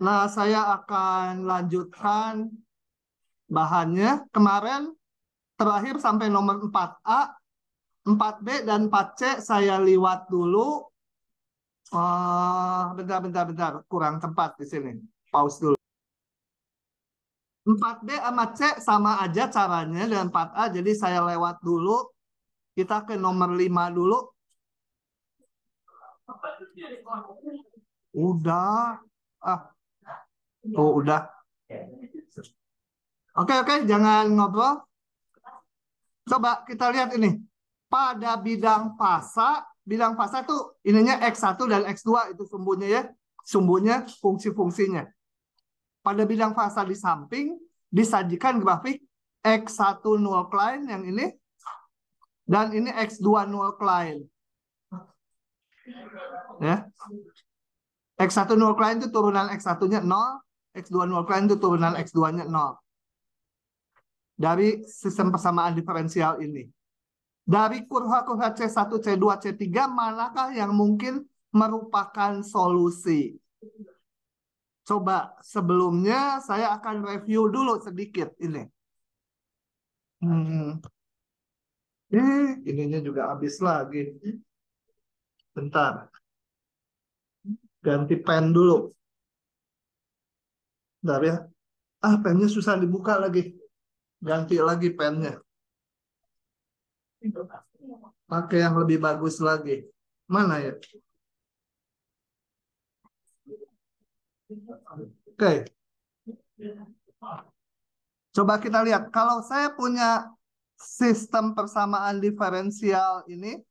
Nah, saya akan lanjutkan bahannya. Kemarin terakhir sampai nomor 4A, 4B, dan 4C saya liwat dulu. Bentar. Kurang tempat di sini. Pause dulu. 4B sama C sama aja caranya dengan 4A. Jadi saya lewat dulu. Kita ke nomor 5 dulu. Udah. Udah. Oke, jangan ngobrol. Coba kita lihat ini. Pada bidang fasa itu ininya X1 dan X2 itu sumbunya ya. Sumbunya fungsi-fungsinya. Pada bidang fasa di samping disajikan grafik X1 null Klein yang ini dan ini X2 null Klein. Ya. X1 null Klein itu turunan X1-nya 0, X2 null Klein itu turunan X2-nya 0. Dari sistem persamaan diferensial ini. Dari kurva-kurva C1, C2, C3, manakah yang mungkin merupakan solusi? Coba sebelumnya saya akan review dulu sedikit ini. Ininya juga habis lagi. Bentar. Ganti pen dulu. Bentar ya. Pennya susah dibuka lagi. Ganti lagi pennya. Pakai yang lebih bagus lagi. Mana ya? Oke. Coba kita lihat. Kalau saya punya sistem persamaan diferensial ini,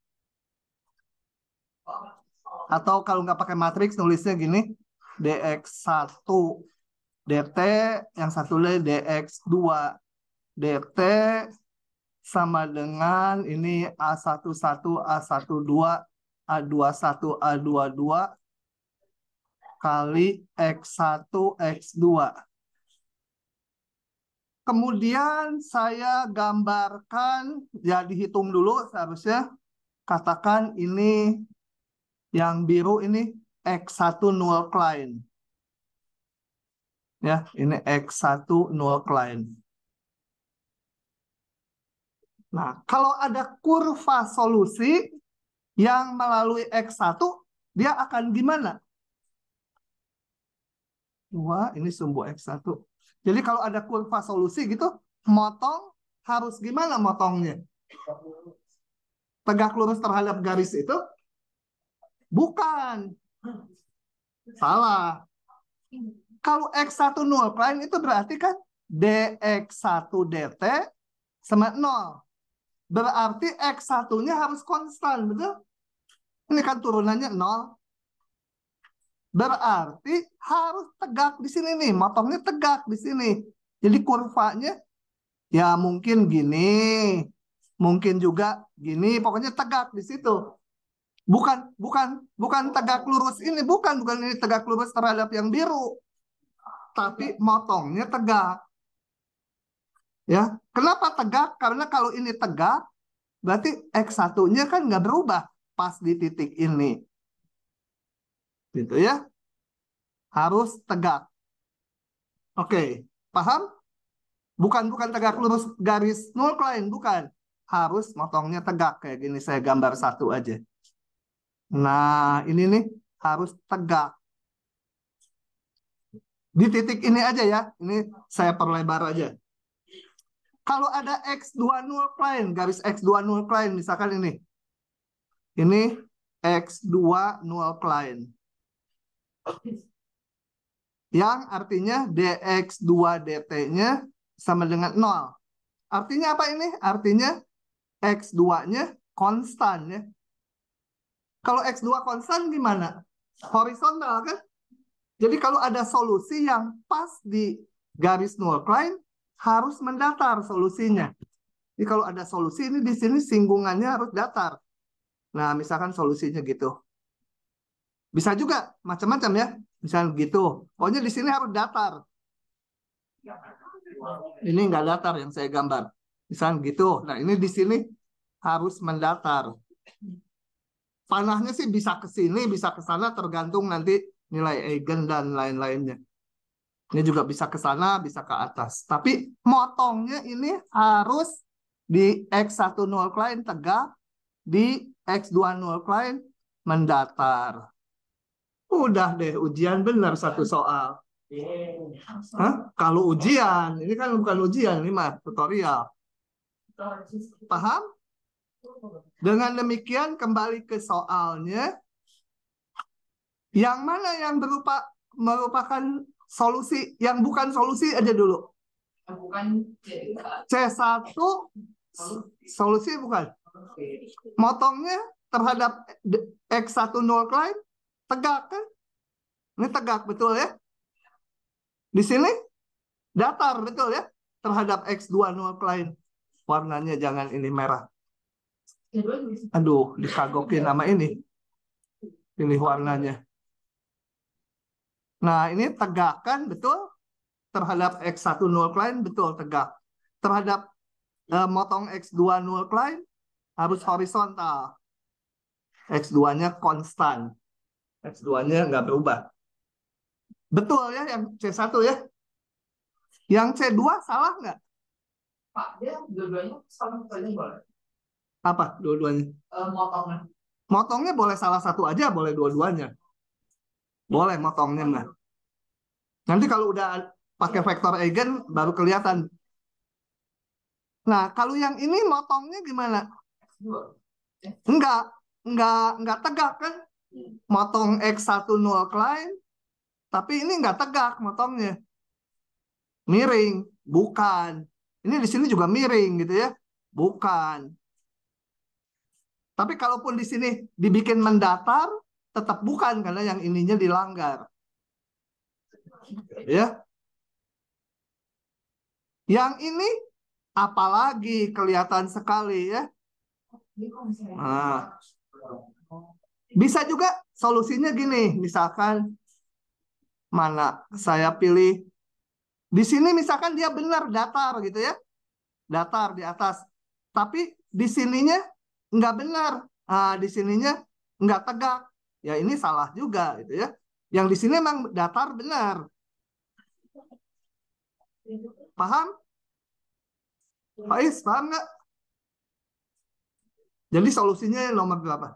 atau kalau nggak pakai matriks nulisnya gini, dx1 dt, yang satu lagi dx2 dt sama dengan ini A11, A12, A21, A22 kali X1, X2. Kemudian saya gambarkan, ya dihitung dulu seharusnya. Katakan ini yang biru ini X1 null Klein. Ya, ini X1 null Klein. Nah, kalau ada kurva solusi yang melalui X1, dia akan gimana? Wah, ini sumbu X1. Jadi kalau ada kurva solusi gitu, motong harus gimana motongnya? Tegak lurus terhadap garis itu? Bukan. Salah. Kalau X1 null Klein itu berarti kan dx1 dt sama 0. Berarti X1-nya harus konstan, betul? Ini kan turunannya 0. Berarti harus tegak di sini nih, motongnya tegak di sini. Jadi kurvanya ya mungkin gini, mungkin juga gini, pokoknya tegak di situ. Bukan tegak lurus ini, bukan ini tegak lurus terhadap yang biru. Tapi motongnya tegak. Ya, kenapa tegak? Karena kalau ini tegak, berarti X1-nya kan nggak berubah pas di titik ini. Gitu ya. Harus tegak. Oke, paham? Bukan tegak lurus garis null Klein, bukan. Harus motongnya tegak kayak gini, saya gambar satu aja. Nah, ini nih harus tegak. Di titik ini aja ya. Ini saya perlebar aja. Kalau ada X2 null Klein, garis X2 null Klein misalkan ini. Ini X2 null Klein. Yang artinya dx2 dt-nya sama dengan 0. Artinya apa ini? Artinya X2-nya konstan ya. Kalau X2 konstan gimana? Horizontal kan? Jadi kalau ada solusi yang pas di garis null Klein, harus mendatar solusinya. Jadi kalau ada solusi ini di sini singgungannya harus datar. Nah, misalkan solusinya gitu. Bisa juga macam-macam ya. Misalnya gitu. Pokoknya di sini harus datar. Ini nggak datar yang saya gambar. Misalnya gitu. Nah, ini di sini harus mendatar. Panahnya sih bisa ke sini, bisa ke sana, tergantung nanti nilai eigen dan lain-lainnya. Ini juga bisa ke sana, bisa ke atas. Tapi motongnya ini harus di X1 null client tegak, di X2 null client mendatar. Udah deh, ujian benar satu soal. Hah? Kalau ujian, ini kan bukan ujian, ini mah tutorial. Paham? Dengan demikian kembali ke soalnya. Yang mana yang merupakan solusi, yang bukan solusi aja dulu. C1 solusi bukan. Motongnya terhadap X1 null client tegak kan? Ini tegak betul ya? Di sini datar betul ya? Terhadap X2 null client. Warnanya jangan ini merah. Aduh, dikagokin sama ini. Pilih warnanya. Nah, ini tegak kan betul? Terhadap X1 null client betul tegak. Terhadap motong X2 null client harus horizontal. X2-nya konstan. X2-nya nggak berubah. Betul ya yang C1 ya? Yang C2 salah nggak? Pak, dia dua-duanya salah satunya boleh. Apa dua-duanya? Motongnya. Motongnya boleh salah satu aja, boleh dua-duanya. Boleh motongnya nggak? Nanti kalau udah pakai vektor eigen baru kelihatan. Nah, kalau yang ini motongnya gimana? Enggak tegak kan? Motong X1 null client, tapi ini enggak tegak motongnya. Miring, bukan. Ini di sini juga miring gitu ya. Bukan. Tapi kalaupun di sini dibikin mendatar, tetap bukan karena yang ininya dilanggar. Ya. Yang ini apalagi kelihatan sekali ya. Nah, bisa juga solusinya gini, misalkan mana saya pilih di sini misalkan dia benar datar gitu ya, datar di atas, tapi di sininya nggak benar, di sininya nggak tegak, ya ini salah juga gitu ya. Yang di sini memang datar benar, paham? Faiz, paham nggak? Jadi solusinya nomor berapa?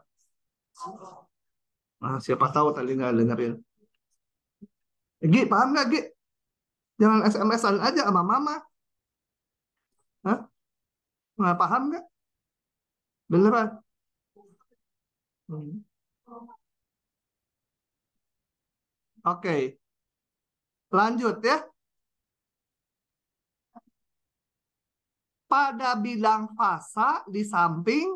Nah, siapa tahu tadi nggak dengerin. Gi, paham nggak Gi? Jangan SMS-an aja sama mama. Hah? Nggak paham nggak? Beneran? Oke. Lanjut ya. Pada bidang fasa di samping.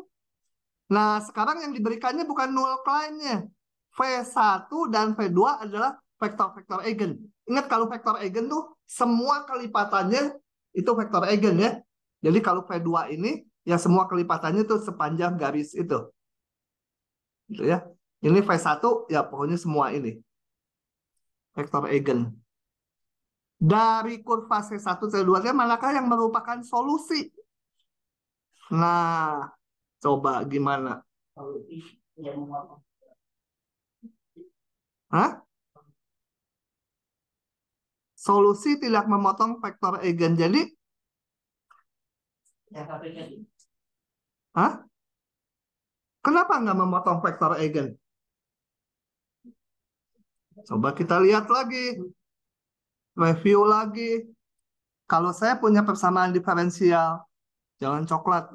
Nah, sekarang yang diberikannya bukan null client-nya. V1 dan V2 adalah vektor-vektor eigen. Ingat kalau vektor eigen tuh semua kelipatannya itu vektor eigen ya. Jadi kalau V2 ini ya semua kelipatannya tuh sepanjang garis itu. Gitu ya. Ini V1 ya pokoknya semua ini. Vektor eigen. Dari kurva C1 C2 manakah yang merupakan solusi? Nah, coba gimana? Hah? Solusi tidak memotong vektor eigen. Jadi, hah? Kenapa nggak memotong vektor eigen? Coba kita lihat lagi. Review lagi. Kalau saya punya persamaan diferensial, jangan coklat.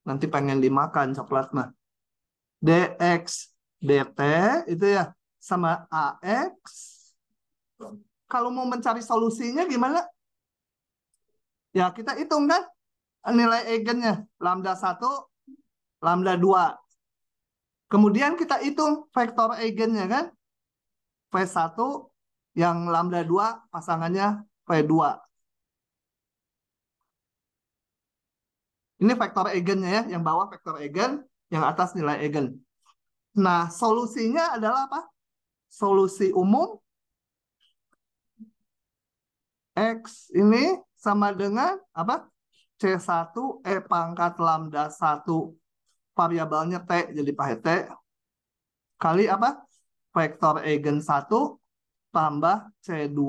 Nanti pengen dimakan coklat mah. dx dt itu ya sama ax. Kalau mau mencari solusinya gimana? Ya kita hitung kan nilai eigennya. Lambda 1, lambda 2. Kemudian kita hitung vektor eigennya kan. V1 yang lambda 2 pasangannya V2. Ini vektor eigennya ya. Yang bawah vektor eigen, yang atas nilai eigen. Nah, solusinya adalah apa? Solusi umum X ini sama dengan apa? C1 E pangkat lambda 1 variabelnya T jadi pakai T kali apa? Vektor eigen 1 tambah C2,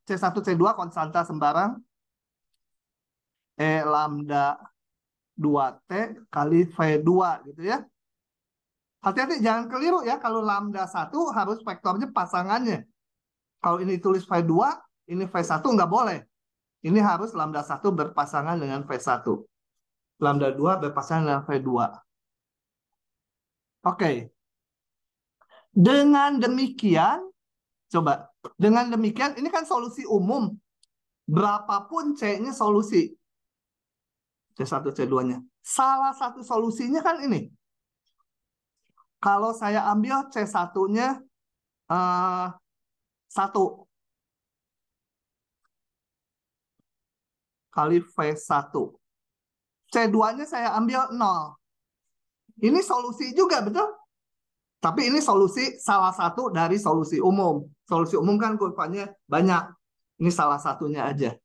C1, C2 konstanta sembarang, E lambda 2T kali V2 gitu ya. Hati-hati jangan keliru ya, kalau lambda 1 harus vektornya pasangannya. Kalau ini tulis V2, ini V1 nggak boleh. Ini harus lambda 1 berpasangan dengan V1. Lambda 2 berpasangan dengan V2. Oke. Dengan demikian, coba. Dengan demikian, ini kan solusi umum. Berapapun C-nya solusi. C1, C2-nya. Salah satu solusinya kan ini. Kalau saya ambil C1-nya 1 kali V1. C2-nya saya ambil 0. Ini solusi juga, betul? Tapi ini solusi salah satu dari solusi umum. Solusi umum kan kurvanya banyak. Ini salah satunya aja.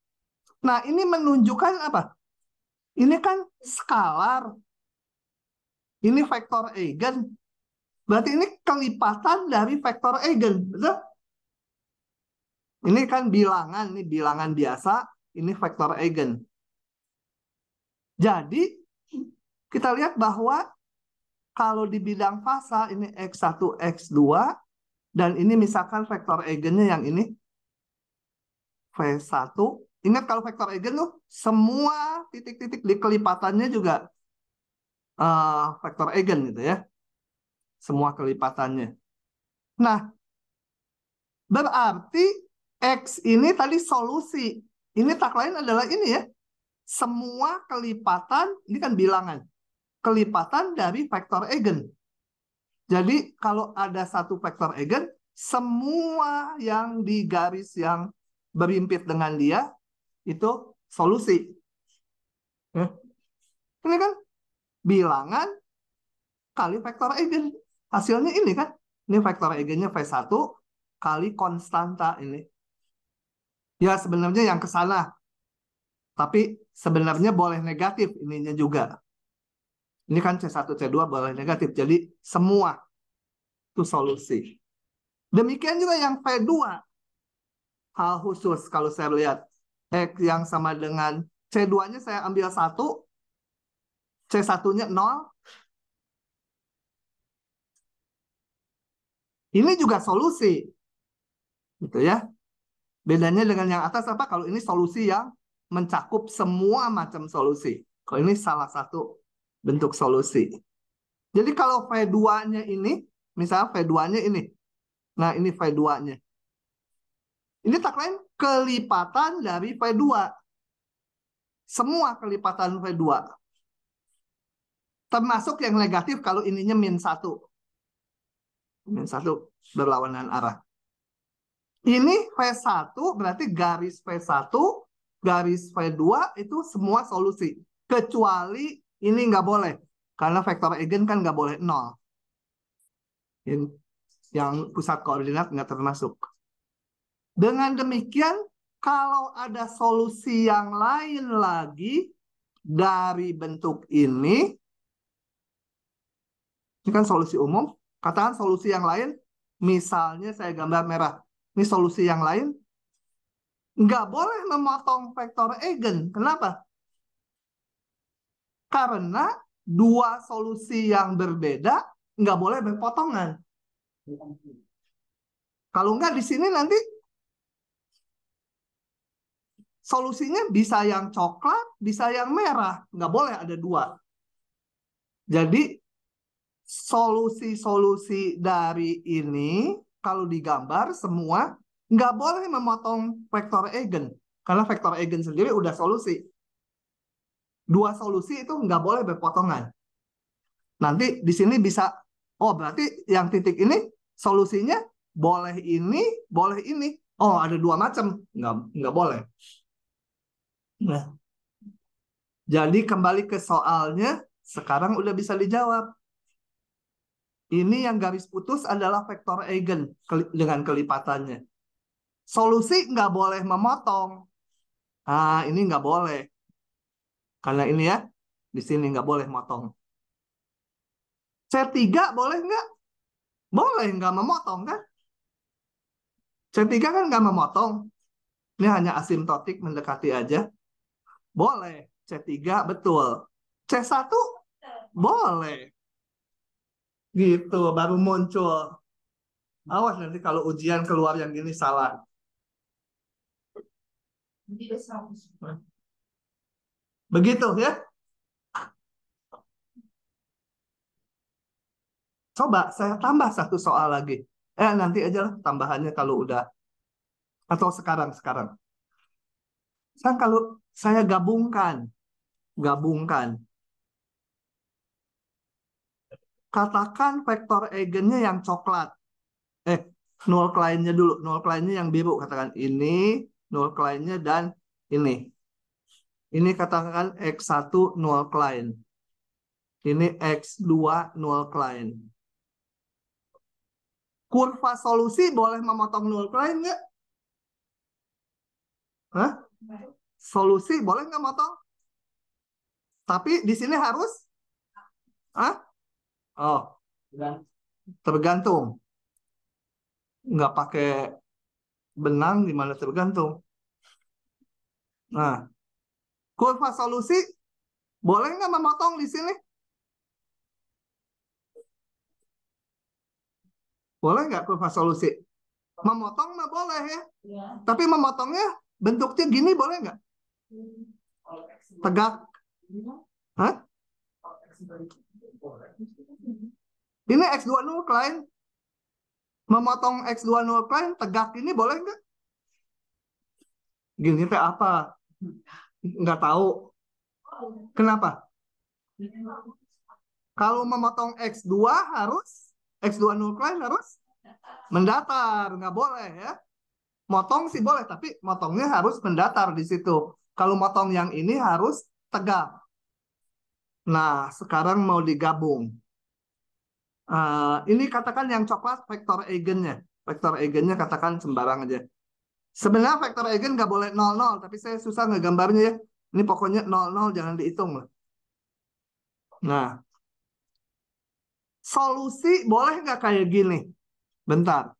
Nah, ini menunjukkan apa? Ini kan skalar. Ini vektor eigen. Berarti ini kelipatan dari vektor eigen, betul? Ini kan bilangan, ini bilangan biasa, ini vektor eigen. Jadi, kita lihat bahwa kalau di bidang fasa ini X1, X2, dan ini misalkan vektor eigennya yang ini, V1. Ingat kalau vektor eigen tuh, semua titik-titik di kelipatannya juga vektor eigen gitu ya. Semua kelipatannya. Nah, berarti X ini tadi solusi. Ini tak lain adalah ini ya. Semua kelipatan, ini kan bilangan. Kelipatan dari vektor eigen. Jadi kalau ada satu vektor eigen, semua yang di garis yang berhimpit dengan dia, itu solusi. Ini kan bilangan kali vektor eigen. Hasilnya ini kan. Ini vektor eigennya V1 kali konstanta ini. Ya sebenarnya yang ke sana. Tapi sebenarnya boleh negatif ininya juga. Ini kan C1, C2 boleh negatif. Jadi semua itu solusi. Demikian juga yang V2. Hal khusus kalau saya lihat. X yang sama dengan C2-nya saya ambil 1. C1-nya 0. Ini juga solusi. Gitu ya. Bedanya dengan yang atas apa? Kalau ini solusi yang mencakup semua macam solusi. Kalau ini salah satu bentuk solusi. Jadi kalau V2-nya ini, misalnya V2-nya ini. Nah, ini V2-nya. Ini tak lain kelipatan dari V2. Semua kelipatan V2. Termasuk yang negatif kalau ininya -1. -1 berlawanan arah. Ini V1 berarti garis V1, garis V2 itu semua solusi. Kecuali ini nggak boleh. Karena vektor eigen kan nggak boleh 0. Yang pusat koordinat nggak termasuk. Dengan demikian, kalau ada solusi yang lain lagi dari bentuk ini kan solusi umum. Katakan solusi yang lain, misalnya saya gambar merah. Ini solusi yang lain, nggak boleh memotong vektor eigen. Kenapa? Karena dua solusi yang berbeda nggak boleh berpotongan. Kalau nggak di sini nanti solusinya bisa yang coklat, bisa yang merah. Nggak boleh ada dua. Jadi solusi-solusi dari ini kalau digambar semua nggak boleh memotong vektor eigen. Karena vektor eigen sendiri udah solusi. Dua solusi itu nggak boleh berpotongan. Nanti di sini bisa, oh berarti yang titik ini solusinya boleh ini, boleh ini. Oh ada dua macam, nggak boleh. Nah, jadi kembali ke soalnya, sekarang udah bisa dijawab. Ini yang garis putus adalah vektor eigen dengan kelipatannya. Solusi nggak boleh memotong. Nah, ini nggak boleh. Karena ini ya, di sini nggak boleh motong. C3 boleh nggak? Boleh, nggak memotong kan? C3 kan nggak memotong. Ini hanya asimptotik mendekati aja. Boleh. C3 betul. C1 boleh. Gitu, baru muncul. Awas nanti kalau ujian keluar yang gini salah. Begitu ya. Coba saya tambah satu soal lagi. Nanti aja lah tambahannya kalau udah. Atau sekarang. Kalau saya gabungkan. Katakan vektor eigennya yang coklat. Null kliennya dulu. Null kliennya yang biru. Katakan ini, null kliennya, dan ini. Ini katakan X1 null klien. Ini X2 null klien. Kurva solusi boleh memotong null klien nggak? Hah? Solusi boleh nggak motong? Tapi di sini harus? Hah? Oh, tergantung. Nggak pakai benang gimana tergantung. Nah, kurva solusi boleh nggak memotong di sini? Boleh nggak kurva solusi? Memotong mah boleh ya. Tapi memotongnya bentuknya gini boleh nggak? Tegak. Hah? Ini X2 null klien. Memotong X2 null klien tegak ini boleh nggak? Gini teh apa? Nggak tahu. Kenapa? Kalau memotong X2 X2 null klien harus mendatar. Nggak boleh ya. Motong sih boleh, tapi motongnya harus mendatar di situ. Kalau motong yang ini harus tegak. Nah, sekarang mau digabung. Ini katakan yang coklat vektor eigennya. Vektor eigennya katakan sembarang aja. Sebenarnya vektor eigen nggak boleh 0, 0, tapi saya susah ngegambarnya ya. Ini pokoknya 0, 0 jangan dihitung lah. Nah, solusi boleh nggak kayak gini? Bentar,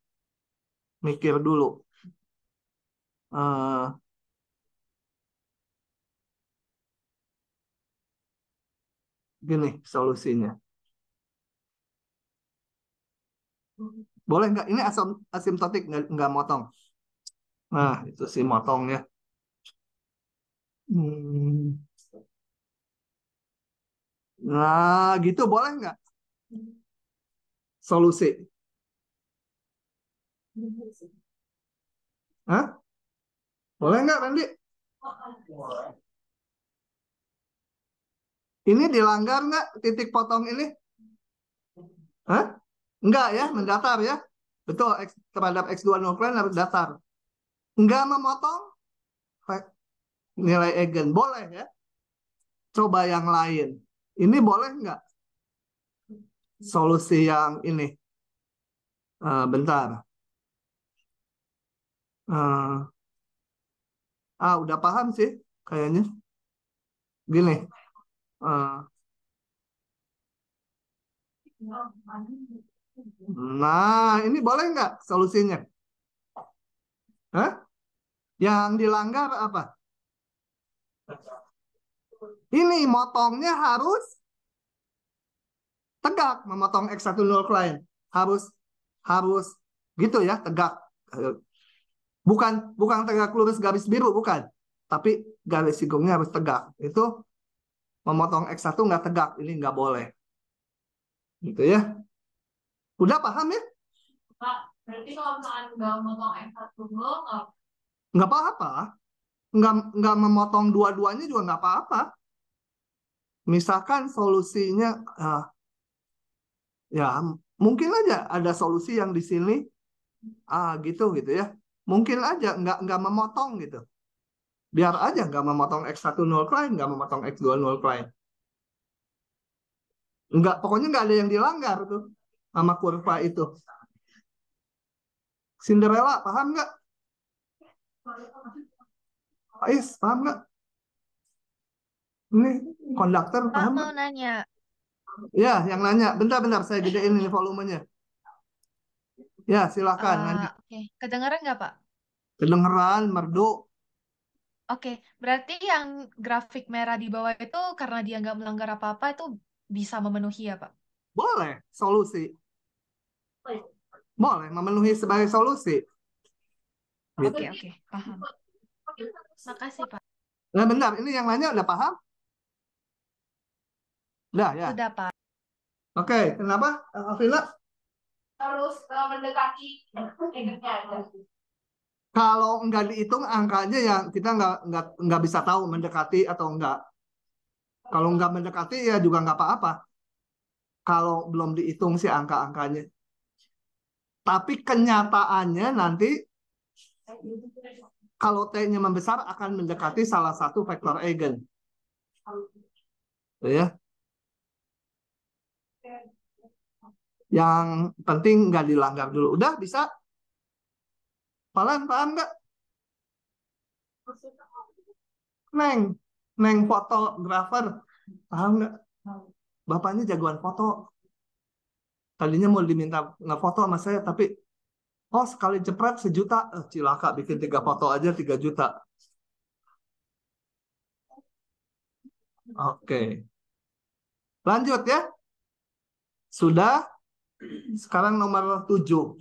mikir dulu. Gini solusinya. Boleh nggak? Ini asimptotik, nggak motong. Nah, itu sih motongnya. Nah, gitu boleh nggak? Solusi. Hah? Boleh nggak, Randy? Ini dilanggar nggak titik potong ini? Hah? Enggak ya, mendatar ya. Betul, terhadap X2 nuklear harus datar. Enggak memotong nilai eigen. Boleh ya. Coba yang lain. Ini boleh nggak? Solusi yang ini. Bentar. Udah paham sih kayaknya. Gini. Nah, ini boleh nggak solusinya? Hah? Yang dilanggar apa? Ini motongnya harus tegak, memotong X1 null klien. Harus gitu ya, tegak. Bukan tegak lurus garis biru, bukan. Tapi garis sigungnya harus tegak. Itu memotong X1 nggak tegak, ini nggak boleh. Gitu ya. Udah paham ya? Pak, berarti kalau misalkan nggak memotong X1 nggak apa-apa. Nggak memotong dua-duanya juga nggak apa-apa. Misalkan solusinya ya mungkin aja ada solusi yang di sini gitu ya. Mungkin aja nggak memotong gitu. Biar aja nggak memotong X1 null klien, nggak memotong X2 null klien. Pokoknya nggak ada yang dilanggar tuh sama kurva itu. Cinderella, paham nggak? Ais, paham nggak? Ini konduktor, paham mau nggak? nanya. Ya, yang nanya. Bentar, saya gedein ini volumenya. Ya, silakan lanjut. Oke, kedengeran nggak, Pak? Kedengeran, merdu. Oke, berarti yang grafik merah di bawah itu karena dia nggak melanggar apa-apa itu bisa memenuhi ya, Pak? Boleh, solusi. Boleh, memenuhi sebagai solusi. Gitu. Oke, paham. Makasih, Pak. Nah, benar. Ini yang lainnya udah paham? Udah, ya. Udah, Pak. Oke, kenapa, Alvina? Harus mendekati egennya. Kalau nggak dihitung angkanya ya kita nggak bisa tahu mendekati atau enggak. Kalau nggak mendekati ya juga nggak apa-apa. Kalau belum dihitung sih angka-angkanya. Tapi kenyataannya nanti kalau T-nya membesar akan mendekati salah satu vektor eigen. Tuh ya. Yang penting nggak dilanggar dulu. Udah bisa? Paham nggak? Neng fotografer. Paham nggak? Bapaknya jagoan foto. Tadinya mau diminta ngefoto sama saya, tapi oh sekali jepret 1 juta. Cilaka, bikin 3 foto aja 3 juta. Oke. Lanjut ya. Sudah. Sekarang nomor 7.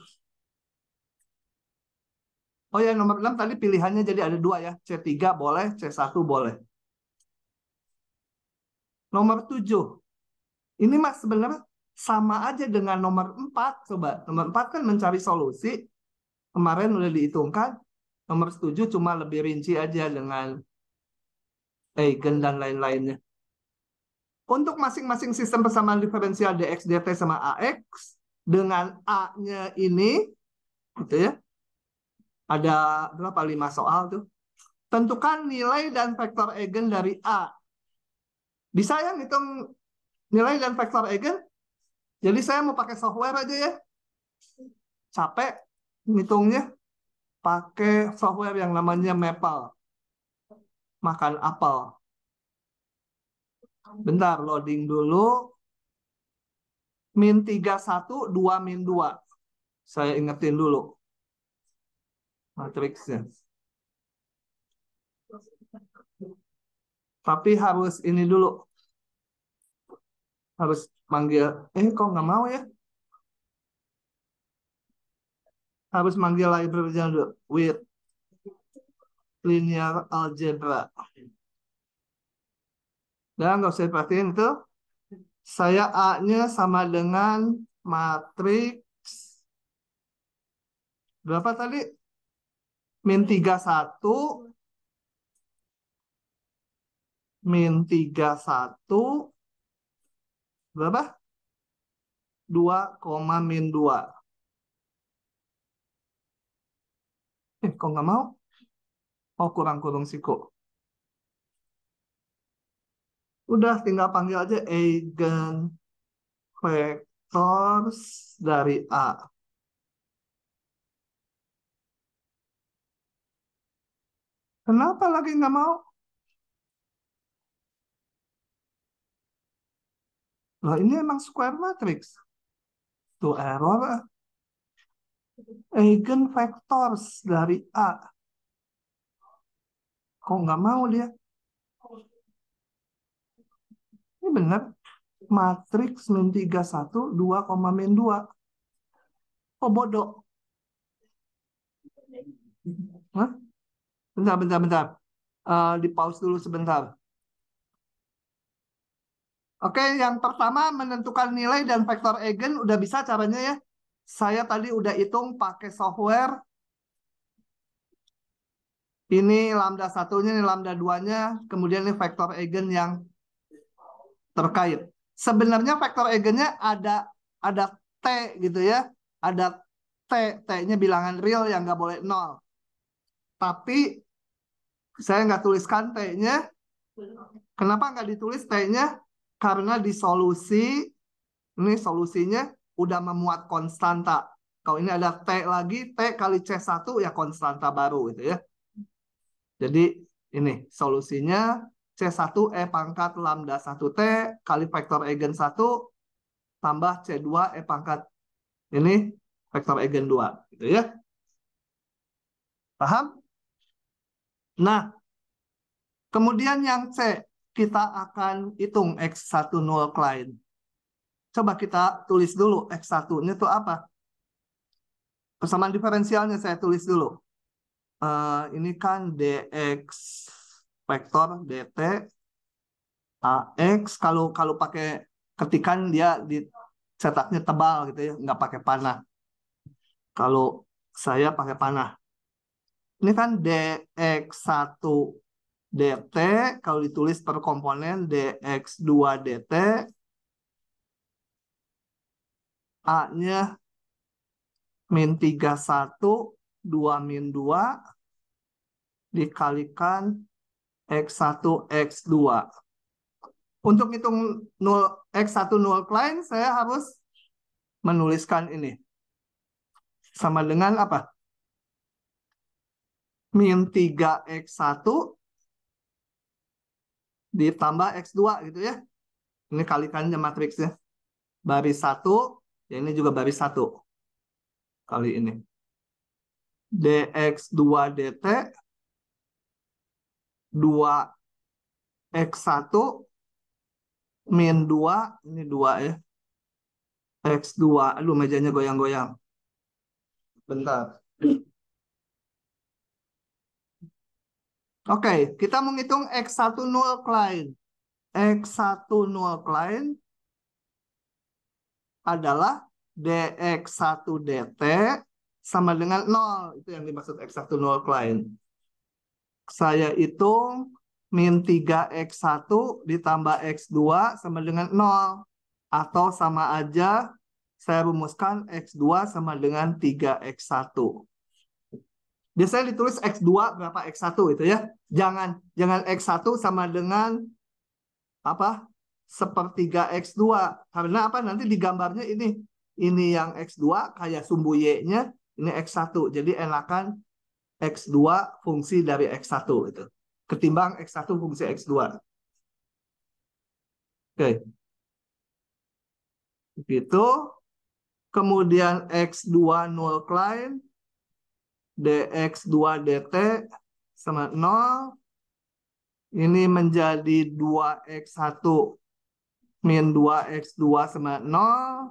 Oh ya, nomor 6 tadi pilihannya jadi ada 2 ya. C3 boleh, C1 boleh. Nomor 7. Ini mas sebenarnya sama aja dengan nomor 4. Coba, nomor 4 kan mencari solusi. Kemarin udah dihitungkan. Nomor 7 cuma lebih rinci aja dengan eigen dan lain-lainnya. Untuk masing-masing sistem persamaan diferensial dx dt sama ax, dengan a-nya ini, gitu ya, ada berapa? 5 soal tuh. Tentukan nilai dan vektor eigen dari a. Bisa ya ngitung nilai dan vektor eigen? Jadi saya mau pakai software aja ya. Capek ngitungnya. Pakai software yang namanya Maple. Makan apel. Bentar, loading dulu. Min 31, 2 min 2. Saya ingetin dulu matriksnya. Tapi harus ini dulu. Harus manggil. Kok nggak mau ya? Harus manggil library-nya dulu. With linear algebra. Dan nggak usah perhatiin itu. Saya A-nya sama dengan matriks. Berapa tadi? Min 31. Min 31. Berapa? 2, min 2. Kok nggak mau? Oh, kurang siku. Udah, tinggal panggil aja eigen vectors dari A. Kenapa lagi nggak mau? Lah ini emang square matrix. Tuh error. Eigen vectors dari A. Kok nggak mau dia? Ini benar. Matriks min 31, 2, min 2. Oh, bodoh. Hah? Bentar. Di pause dulu sebentar. Oke, yang pertama menentukan nilai dan vektor eigen udah bisa caranya ya. Saya tadi udah hitung pakai software. Ini lambda 1-nya, ini lambda 2-nya, kemudian ini vektor eigen yang terkait. Sebenarnya vektor eigennya ada T gitu ya. Ada T-nya bilangan real yang nggak boleh 0. Tapi saya nggak tuliskan T-nya. Kenapa nggak ditulis T-nya? Karena di solusi, ini solusinya udah memuat konstanta. Kalau ini ada T lagi, T kali C1 ya konstanta baru gitu ya. Jadi ini solusinya C1 E pangkat lambda 1T kali vektor eigen 1 tambah C2 E pangkat ini vektor eigen 2 gitu ya. Paham? Nah, kemudian yang C, kita akan hitung X1 null client. Coba kita tulis dulu X1-nya itu apa? Persamaan diferensialnya saya tulis dulu. Ini kan dx vektor dt ax, kalau pakai ketikan dia cetaknya tebal gitu ya, nggak pakai panah. Kalau saya pakai panah. Ini kan dx1 dt, kalau ditulis per komponen dx2 dt, A-nya min 31, 2 min 2, dikalikan X1, X2. Untuk hitung X1 null client, saya harus menuliskan ini. Sama dengan apa? Min 3X1 ditambah X2 gitu ya. Ini kalikannya matriksnya. Baris 1, ya ini juga baris 1. Kali ini. dx2 dt 2x1 min 2, ini 2 ya. X2, aduh mejanya goyang-goyang. Bentar. Oke, kita menghitung X1 null client. X1 null client adalah dx1 dt sama dengan 0. Itu yang dimaksud X1 null client. Saya hitung min 3x1 ditambah x2 sama dengan 0. Atau sama aja saya rumuskan x2 sama dengan 3x1. Biasanya ditulis x2 berapa x1 itu ya. Jangan x1 sama dengan apa? Sepertiga x2. Karena apa? Nanti di gambarnya ini yang x2 kayak sumbu y-nya, ini x1. Jadi enakan x2 fungsi dari x1 itu. Ketimbang x1 fungsi x2. Oke. Begitu. Kemudian x2 null client dx2 dt sama 0. Ini menjadi 2x1 min 2x2 sama 0.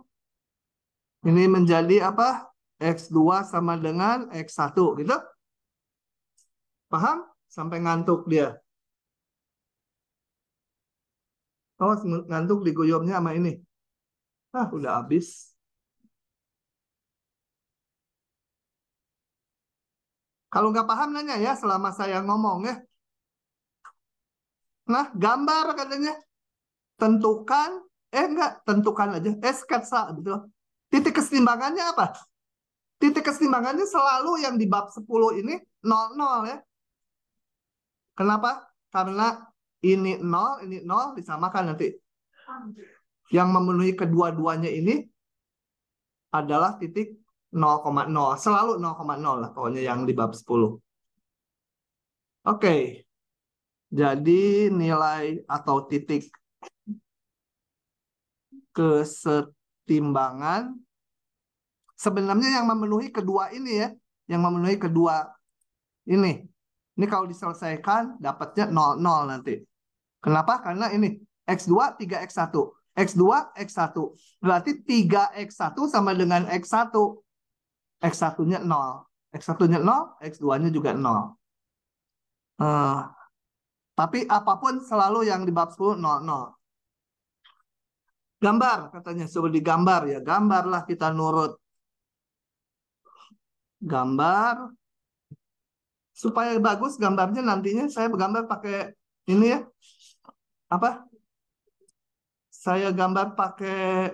Ini menjadi apa? X2 sama dengan x1 gitu. Paham? Sampai ngantuk dia. Oh, ngantuk diguyurnya sama ini. Udah habis. Kalau nggak paham nanya ya selama saya ngomong ya. Nah, gambar katanya. Tentukan, tentukan aja. Sketsa gitu. Titik keseimbangannya apa? Titik keseimbangannya selalu yang di bab 10 ini 0,0 ya. Kenapa? Karena ini 0, ini 0 disamakan nanti. Yang memenuhi kedua-duanya ini adalah titik 0,0. Selalu 0,0 lah pokoknya yang di bab 10. Oke. Jadi nilai atau titik kesetimbangan sebenarnya yang memenuhi kedua ini ya. Yang memenuhi kedua ini. Ini kalau diselesaikan dapatnya 0,0 nanti. Kenapa? Karena ini X2, 3X1. X2, X1. Berarti 3X1 sama dengan X1. X1-nya 0. X1-nya 0, X2-nya juga 0. Tapi apapun selalu yang di bab 10, 0,0. Gambar, katanya. Suruh digambar ya. Gambarlah kita nurut. Gambar. Supaya bagus gambarnya nantinya saya bergambar pakai ini ya. Apa? Saya gambar pakai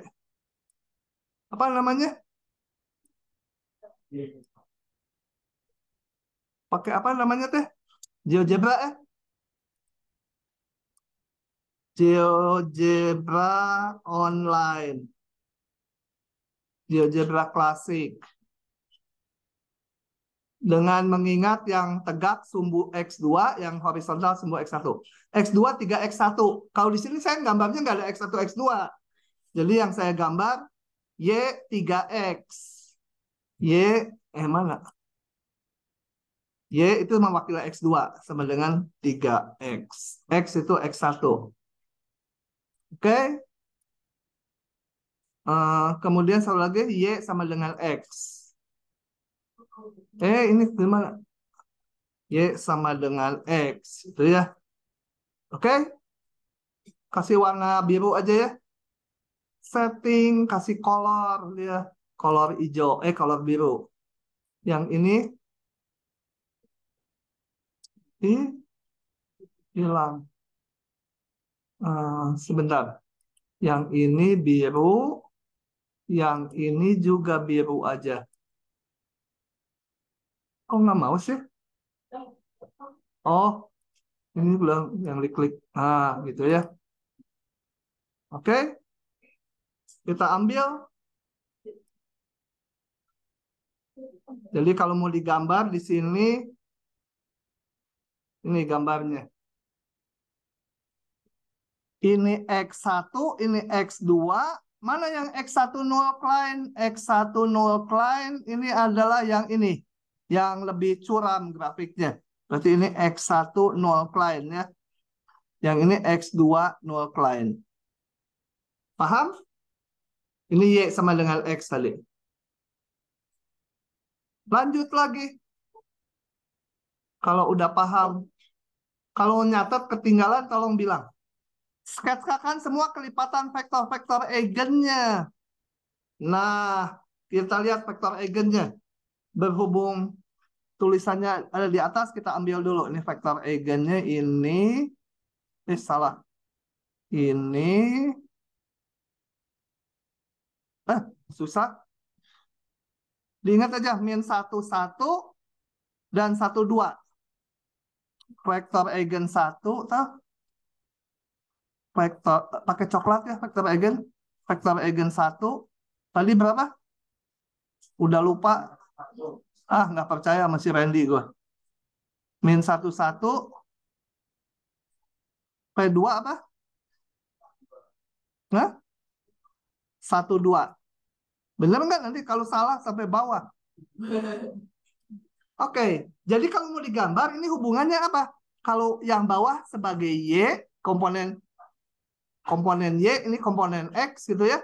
apa namanya? Pakai apa namanya teh? GeoGebra GeoGebra online. GeoGebra klasik. Dengan mengingat yang tegak sumbu X2, yang horizontal sumbu X1. X2, 3X1. Kalau di sini saya gambarnya nggak ada X1, X2. Jadi yang saya gambar Y, 3X. Y, mana? Y itu mewakili X2 sama dengan 3X. X itu X1. Oke. Kemudian satu lagi, Y sama dengan X. Ini gimana? Y sama dengan X. Itu ya. Oke. Kasih warna biru aja ya. Setting, kasih color ya. Color hijau, color biru. Yang ini hilang. Sebentar. Yang ini biru, yang ini juga biru aja. Kok nggak mau sih? Oh, ini belum yang diklik. Gitu ya. Oke. Kita ambil. Jadi kalau mau digambar di sini, ini gambarnya. Ini X1, ini X2. Mana yang X1 null client? X1 null client ini adalah yang ini. Yang lebih curam grafiknya. Berarti ini X1 null client ya. Yang ini X2 null client. Paham? Ini Y sama dengan X tadi. Lanjut lagi. Kalau udah paham. Kalau nyatet ketinggalan tolong bilang. Sketsakan semua kelipatan vektor-vektor eigennya. Nah, kita lihat vektor eigennya. Berhubung tulisannya ada di atas, kita ambil dulu. Ini vektor eigennya ini. Salah. Ini. Susah. Diingat aja, min 1, 1 dan 1, 2. Vektor eigen 1, vektor pakai coklat ya, vektor eigen. Vektor eigen 1. Tadi berapa? Udah lupa. Nggak percaya sama si Randy gue. Min 1, 1. P2 apa? 1, 2. Bener nggak nanti kalau salah sampai bawah? Oke, jadi kalau mau digambar ini hubungannya apa? Kalau yang bawah sebagai Y, komponen Y, ini komponen X gitu ya.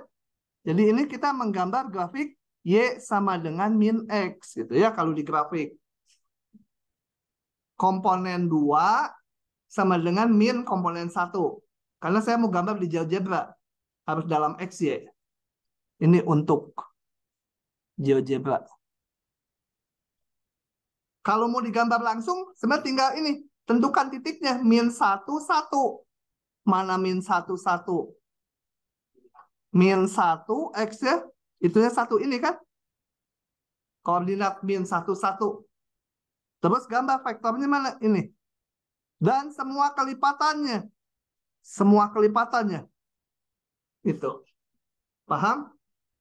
Jadi ini kita menggambar grafik Y sama dengan min X gitu ya kalau di grafik. Komponen 2 sama dengan min komponen 1. Karena saya mau gambar di GeoGebra. Harus dalam X, Y. Ini untuk GeoGebra. Kalau mau digambar langsung, sebenarnya tinggal ini. Tentukan titiknya. Min 1, 1. Mana min 1, 1? Min 1, X ya. Itunya 1 ini kan? Koordinat min 1, 1. Terus gambar vektornya mana? Ini. Dan semua kelipatannya. Semua kelipatannya. Itu. Paham?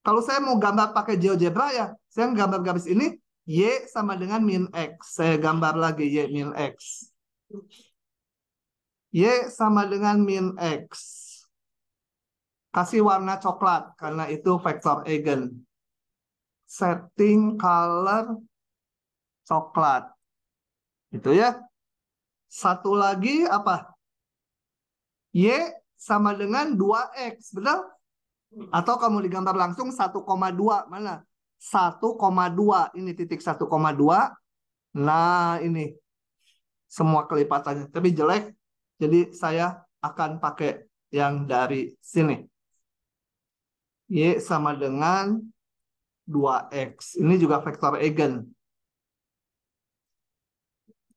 Kalau saya mau gambar pakai GeoGebra ya, saya gambar garis ini, Y sama dengan min X. Saya gambar lagi Y min X. Y sama dengan min X. Kasih warna coklat, karena itu vektor eigen. Setting color coklat. Itu ya. Satu lagi apa? Y sama dengan 2X, betul? Atau kamu digambar langsung 1,2. Mana? 1,2. Ini titik 1,2. Nah, ini. Semua kelipatannya. Tapi jelek. Jadi saya akan pakai yang dari sini. Y sama dengan 2X. Ini juga vektor eigen.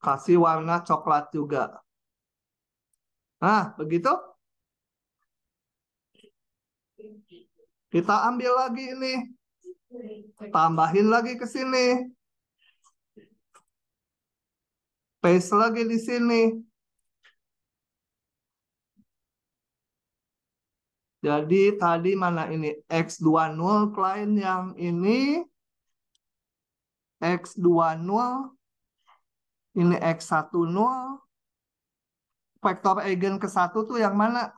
Kasih warna coklat juga. Nah, begitu. Kita ambil lagi ini. Tambahin lagi ke sini. Paste lagi di sini. Jadi tadi mana ini? X2 null client yang ini. X2 null. Ini X1 null. Vektor eigen ke 1 tuh yang mana?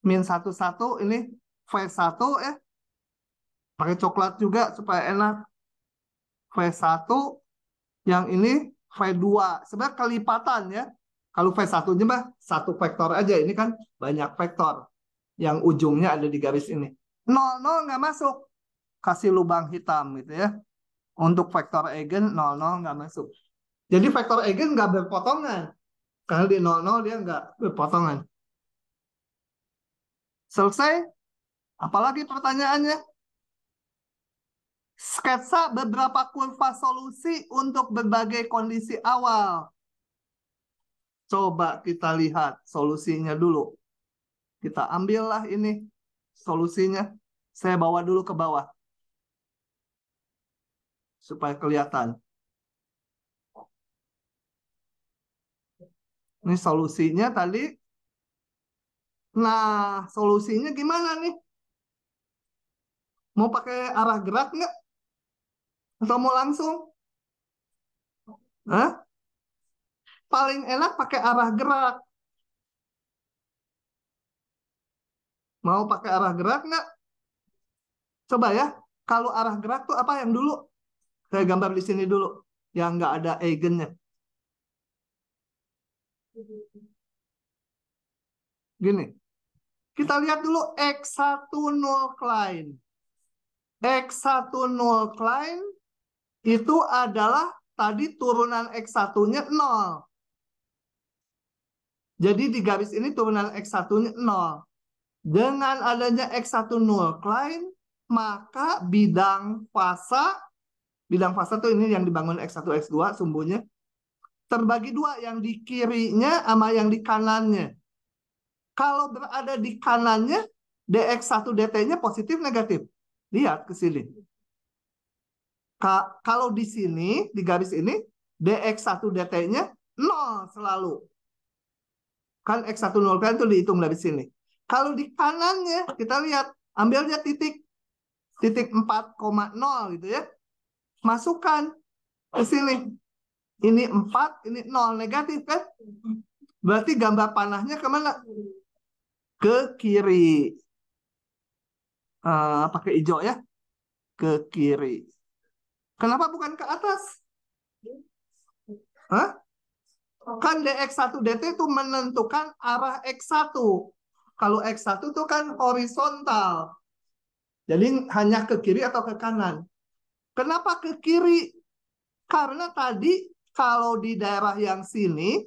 Min 1, 1. Ini V1 ya. Pakai coklat juga supaya enak. V1, yang ini V2. Sebenarnya kelipatan ya. Kalau V1-nya mah satu vektor aja. Ini kan banyak vektor. Yang ujungnya ada di garis ini. 0, 0 nggak masuk. Kasih lubang hitam gitu ya. Untuk vektor eigen 0, 0 nggak masuk. Jadi vektor eigen nggak berpotongan. Karena di 0, 0 dia nggak berpotongan. Selesai? Apalagi pertanyaannya? Sketsa beberapa kurva solusi untuk berbagai kondisi awal. Coba kita lihat solusinya dulu. Kita ambillah ini solusinya. Saya bawa dulu ke bawah. Supaya kelihatan. Ini solusinya tadi. Nah, solusinya gimana nih? Mau pakai arah gerak nggak? Atau mau langsung? Hah? Paling enak pakai arah gerak. Mau pakai arah gerak nggak? Coba ya. Kalau arah gerak tuh apa yang dulu? Saya gambar di sini dulu. Yang nggak ada eigennya. Gini. Kita lihat dulu X1 null Klein. X1 null Klein itu adalah tadi turunan X1-nya 0. Jadi di garis ini turunan X1-nya 0. Dengan adanya X1 null Klein, maka bidang fasa itu ini yang dibangun X1, X2 sumbunya, terbagi dua, yang di kirinya sama yang di kanannya. Kalau berada di kanannya, dx1 dt-nya positif negatif. Lihat ke sini. Kalau di sini, di garis ini, dx1 dt-nya 0 selalu. Kan x1 0 kan itu dihitung dari sini. Kalau di kanannya, kita lihat, ambilnya titik 4,0 gitu ya. Masukkan ke sini. Ini 4, ini 0, negatif kan? Berarti gambar panahnya kemana? Ke kiri. Pakai hijau ya. Ke kiri. Kenapa bukan ke atas? Hah? Kan dx1 dt itu menentukan arah x1. Kalau x1 itu kan horizontal. Jadi hanya ke kiri atau ke kanan. Kenapa ke kiri? Karena tadi kalau di daerah yang sini,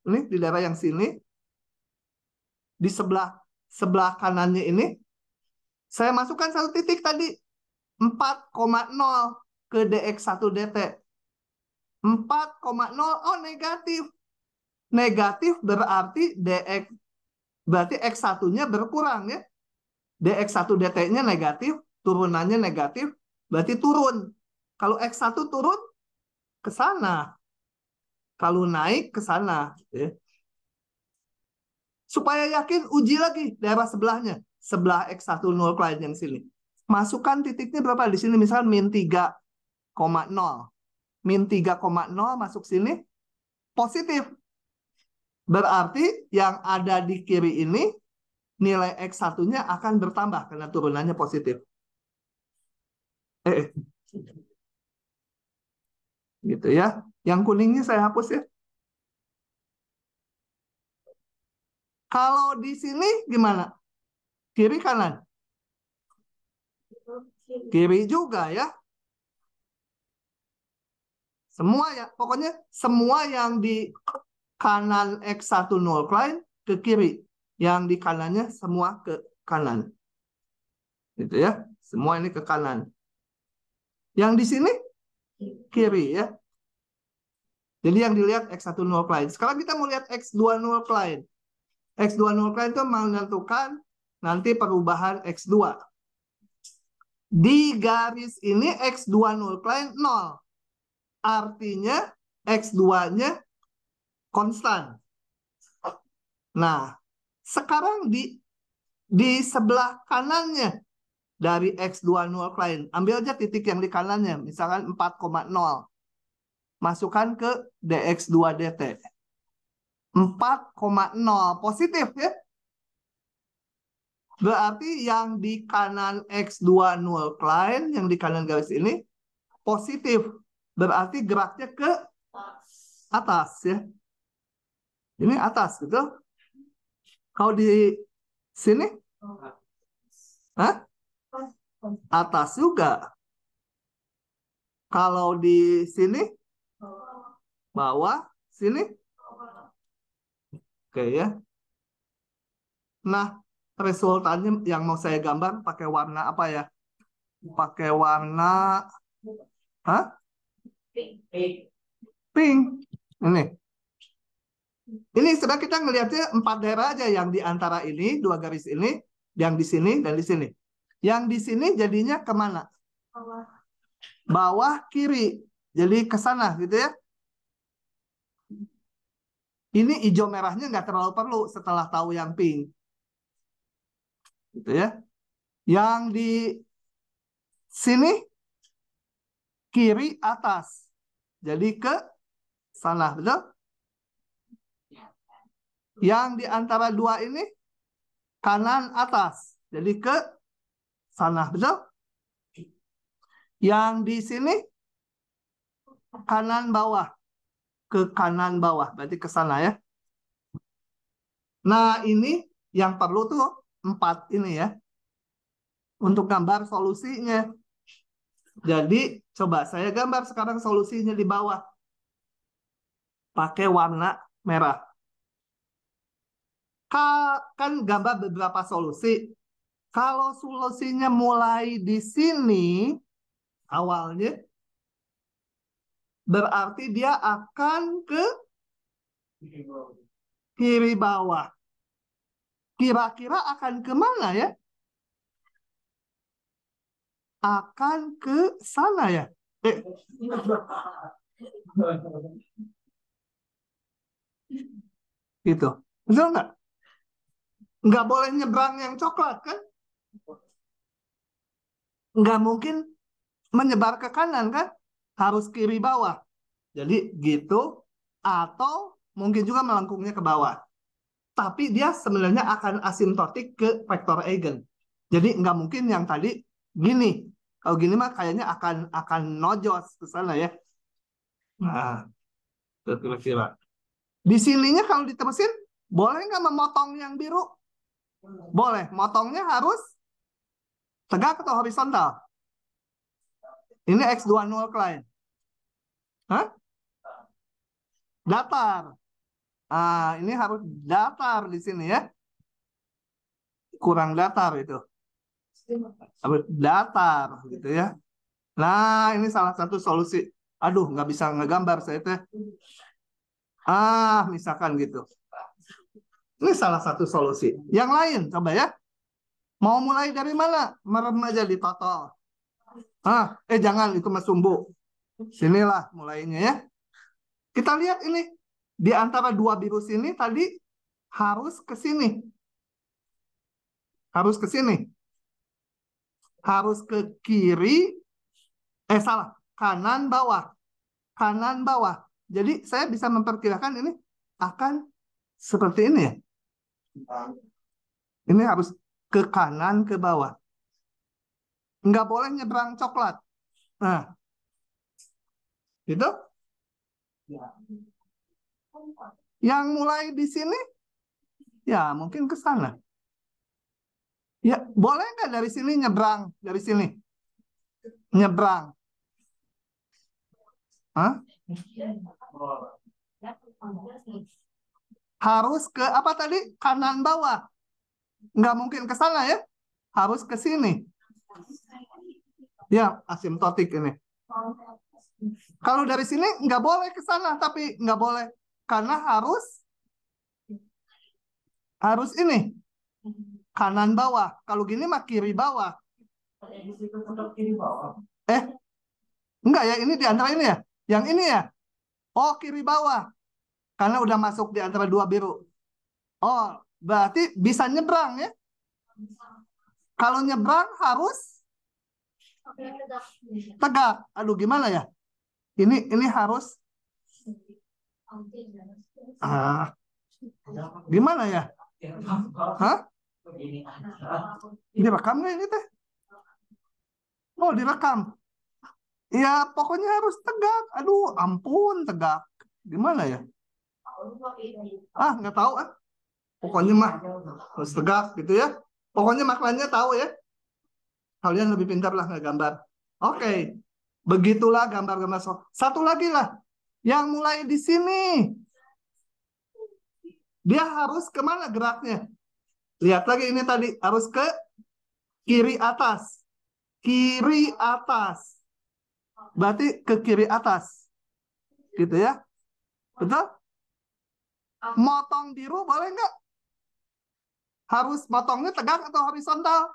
ini di daerah yang sini, di sebelah kanannya ini, saya masukkan satu titik tadi, 4,0 ke dx1 dt. 4,0, oh negatif. Negatif berarti x1-nya berkurang ya. dx1 dt-nya negatif, turunannya negatif, berarti turun. Kalau x1 turun, ke sana. Kalau naik, ke sana. Ya. Supaya yakin, uji lagi daerah sebelahnya. Sebelah x1 null Klein yang sini. Masukkan titiknya berapa? Di sini misalnya min 3,0. Min 3,0 masuk sini, positif. Berarti yang ada di kiri ini, nilai X1-nya akan bertambah karena turunannya positif. Gitu ya. Yang kuningnya saya hapus ya. Kalau di sini gimana? Kiri kanan? Kiri juga ya. Semua ya. Pokoknya semua yang di kanan X1 null Klein ke kiri. Yang di kanannya semua ke kanan. Gitu ya. Semua ini ke kanan. Yang di sini kiri ya. Jadi yang dilihat X1 null Klein. Sekarang kita mau lihat X2 null Klein. X2 null Klein itu menentukan nanti perubahan X2. Di garis ini X2 null Klein 0. Artinya X2-nya konstan. Nah, sekarang di sebelah kanannya dari X2 null Klein, ambil aja titik yang di kanannya, misalkan 4,0. Masukkan ke dx2 dt. 4,0 positif ya. Berarti yang di kanan X2 null Klein, yang di kanan garis ini, positif. Berarti geraknya ke atas ya. Ini atas gitu. Kalau di sini, atas juga. Kalau di sini, bawah, sini. Oke ya. Nah, resultannya yang mau saya gambar pakai warna apa ya? Pakai warna pink. Ini sudah kita ngelihatnya 4 daerah aja, yang di antara ini, 2 garis ini, yang di sini dan di sini. Yang di sini jadinya kemana? Bawah kiri. Jadi ke sana gitu ya. Ini hijau merahnya nggak terlalu perlu setelah tahu yang pink. Gitu ya. Yang di sini kiri atas. Jadi ke sana, betul? Yang di antara 2 ini kanan atas. Jadi ke sana, betul? Yang di sini kanan bawah. Ke kanan bawah, berarti ke sana ya. Nah, ini yang perlu tuh 4 ini ya. Untuk gambar solusinya. Jadi, coba saya gambar sekarang solusinya di bawah. Pakai warna merah. Kan gambar beberapa solusi. Kalau solusinya mulai di sini, awalnya, berarti dia akan ke kiri bawah. Kira-kira akan kemana ya? Akan ke sana ya? Gitu. Betul nggak? Nggak boleh nyebrang yang coklat kan? Nggak mungkin menyebar ke kanan kan? Harus kiri bawah. Jadi gitu. Atau mungkin juga melengkungnya ke bawah. Tapi dia sebenarnya akan asimptotik ke vektor eigen. Jadi nggak mungkin yang tadi gini. Kalau gini mah kayaknya akan nojos ke sana ya. Nah, kira-kira. Di sininya kalau diterusin, boleh nggak memotong yang biru? Boleh. Motongnya harus tegak atau horizontal? Ini X20 klien. Hah? Datar. Ini harus datar di sini ya. Kurang datar itu. Harus datar gitu ya. Nah, ini salah satu solusi. Aduh, nggak bisa ngegambar saya teh. Misalkan gitu. Ini salah satu solusi. Yang lain, coba ya. Mau mulai dari mana? Merem aja di total. Jangan, itu mas sumbu. Sinilah mulainya ya. Kita lihat ini. Di antara 2 biru sini tadi harus ke sini. Harus ke sini. Harus ke kiri. Salah. Kanan bawah. Kanan bawah. Jadi saya bisa memperkirakan ini akan seperti ini ya. Ini harus ke kanan ke bawah. Nggak boleh nyebrang coklat. Nah. Gitu. Yang mulai di sini, ya mungkin ke sana. Ya, boleh nggak dari sini nyebrang? Dari sini. Nyebrang. Harus ke apa tadi? Kanan bawah. Nggak mungkin ke sana ya. Harus ke sini. Ya, asimptotik ini. Kalau dari sini nggak boleh ke sana, tapi nggak boleh. Karena harus ini. Kanan bawah. Kalau gini mah kiri bawah. Enggak ya, ini di antara ini ya. Yang ini ya. Oh, kiri bawah. Karena udah masuk di antara 2 biru. Oh, berarti bisa nyebrang ya. Kalau nyebrang harus tegak. Aduh, gimana ya? Ini harus gimana ya? Direkam nggak ini teh? Oh, direkam. Ya pokoknya harus tegak. Aduh, ampun tegak. Gimana ya? Nggak tahu ah. Pokoknya mah harus tegak gitu ya. Pokoknya maknanya tahu ya. Kalian lebih pintar lah ngegambar. Oke. Begitulah gambar-gambar. Satu lagi lah. Yang mulai di sini. Dia harus kemana geraknya? Lihat lagi ini tadi. Harus ke kiri atas. Kiri atas. Berarti ke kiri atas. Gitu ya. Betul? Motong biru boleh nggak? Harus motongnya tegak atau horizontal?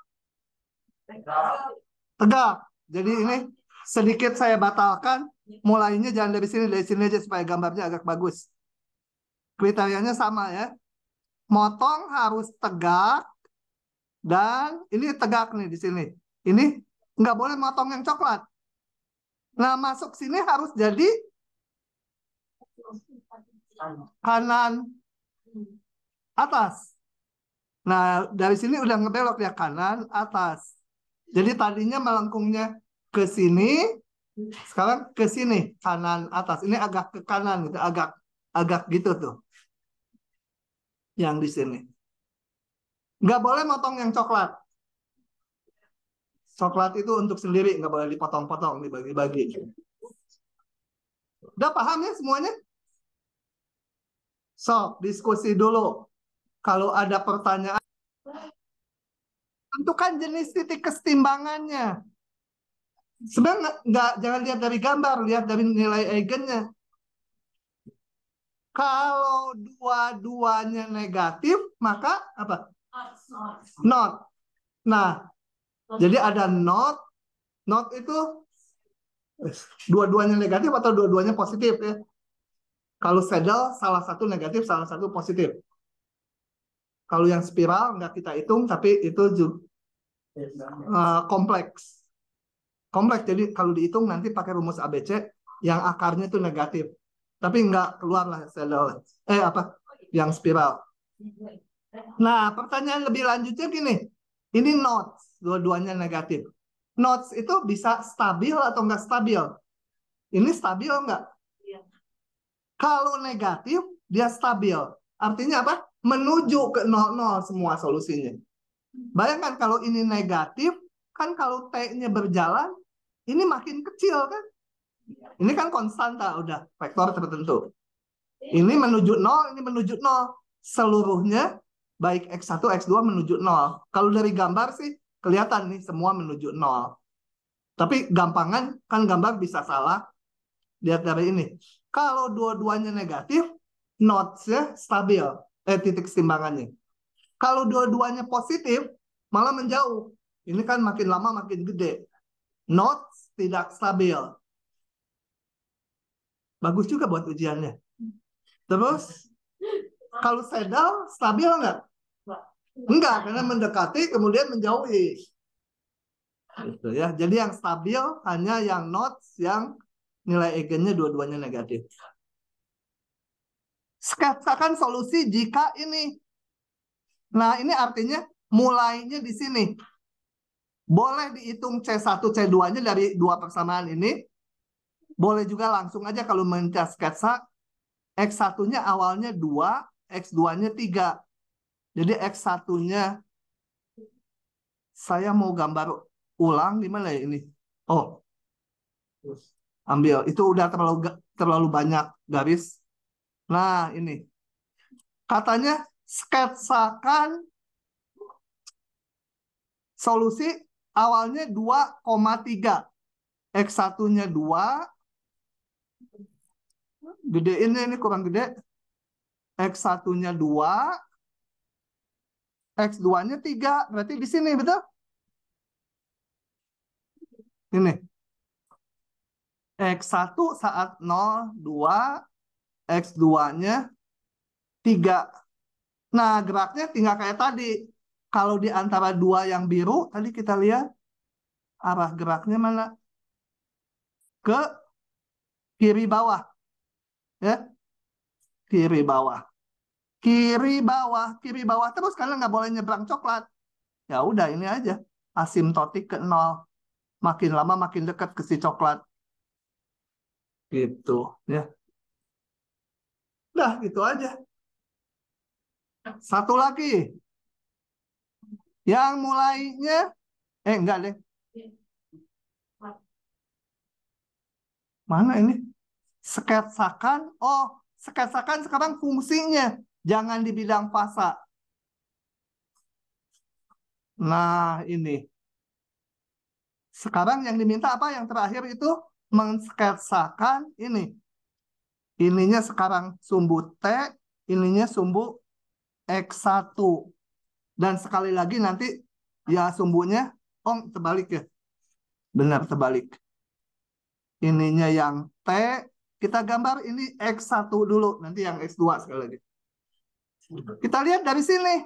Tegak. Jadi ini sedikit saya batalkan. Mulainya jangan dari sini aja supaya gambarnya agak bagus. Kriterianya sama ya. Motong harus tegak dan ini tegak nih di sini. Ini nggak boleh motong yang coklat. Nah masuk sini harus jadi kanan atas. Nah dari sini udah ngebelok ya kanan atas. Jadi tadinya melengkungnya ke sini, sekarang ke sini kanan atas. Ini agak ke kanan gitu, agak gitu tuh. Yang di sini. Nggak boleh motong yang coklat. Coklat itu untuk sendiri, nggak boleh dipotong-potong, dibagi-bagi. Udah paham ya semuanya? So, diskusi dulu. Kalau ada pertanyaan, tentukan jenis titik kesetimbangannya. Sebenarnya jangan lihat dari gambar, lihat dari nilai eigennya. Kalau dua-duanya negatif, maka apa? Not. Nah, jadi ada not. Not itu dua-duanya negatif atau dua-duanya positif ya. Kalau saddle salah satu negatif, salah satu positif. Kalau yang spiral nggak kita hitung, tapi itu juga kompleks. Kompleks, jadi kalau dihitung nanti pakai rumus ABC yang akarnya itu negatif. Tapi nggak keluar lah saddle. Yang spiral. Nah, pertanyaan lebih lanjutnya gini. Ini notes, dua-duanya negatif. Notes itu bisa stabil atau nggak stabil? Ini stabil nggak? Kalau negatif, dia stabil. Artinya apa? Menuju ke 0,0 semua solusinya. Bayangkan kalau ini negatif, kan kalau T-nya berjalan, ini makin kecil kan? Ini kan konstanta, udah vektor tertentu. Ini menuju 0, ini menuju 0. Seluruhnya, baik X1, X2 menuju 0. Kalau dari gambar sih, kelihatan nih semua menuju 0. Tapi gampangan, kan gambar bisa salah. Lihat dari ini. Kalau dua-duanya negatif, notes-nya stabil. Titik kesetimbangannya. Kalau dua-duanya positif, malah menjauh. Ini kan makin lama makin gede. Notes tidak stabil. Bagus juga buat ujiannya. Terus, kalau saddle, stabil nggak? Enggak, karena mendekati kemudian menjauhi. Gitu ya. Jadi yang stabil hanya yang notes yang nilai eigennya dua-duanya negatif. Sketsakan solusi jika ini. Nah, ini artinya mulainya di sini. Boleh dihitung C1, C2-nya dari dua persamaan ini. Boleh juga langsung aja kalau mencari sketsa. X1-nya awalnya 2, X2-nya 3. Jadi X1-nya saya mau gambar ulang di mana ya ini? Oh, ambil. Itu udah terlalu banyak garis. Nah, ini. Katanya sketsakan solusi awalnya 2,3. X1-nya 2. Gedeinnya ini kurang gede. X1-nya 2. X2-nya 3. Berarti di sini, betul? Ini. X1 saat 0, 2. X2-nya 3. Nah, geraknya tinggal kayak tadi. Kalau di antara dua yang biru, tadi kita lihat arah geraknya mana? Ke kiri bawah. Ya, kiri bawah. Kiri bawah, kiri bawah terus karena nggak boleh nyebrang coklat. Ya udah ini aja. Asimptotik ke 0. Makin lama makin dekat ke si coklat. Gitu ya. Udah gitu aja. Satu lagi. Yang mulainya enggak deh. Mana ini? Sketsakan. Oh, sketsakan sekarang fungsinya. Jangan di bidang fasa. Nah, ini. Sekarang yang diminta apa? Yang terakhir itu mensketsakan ini. Ininya sekarang sumbu T, ininya sumbu X1. Dan sekali lagi nanti ya sumbunya, oh terbalik ya. Benar terbalik. Ininya yang T, kita gambar ini X1 dulu, nanti yang X2 sekali lagi. Kita lihat dari sini.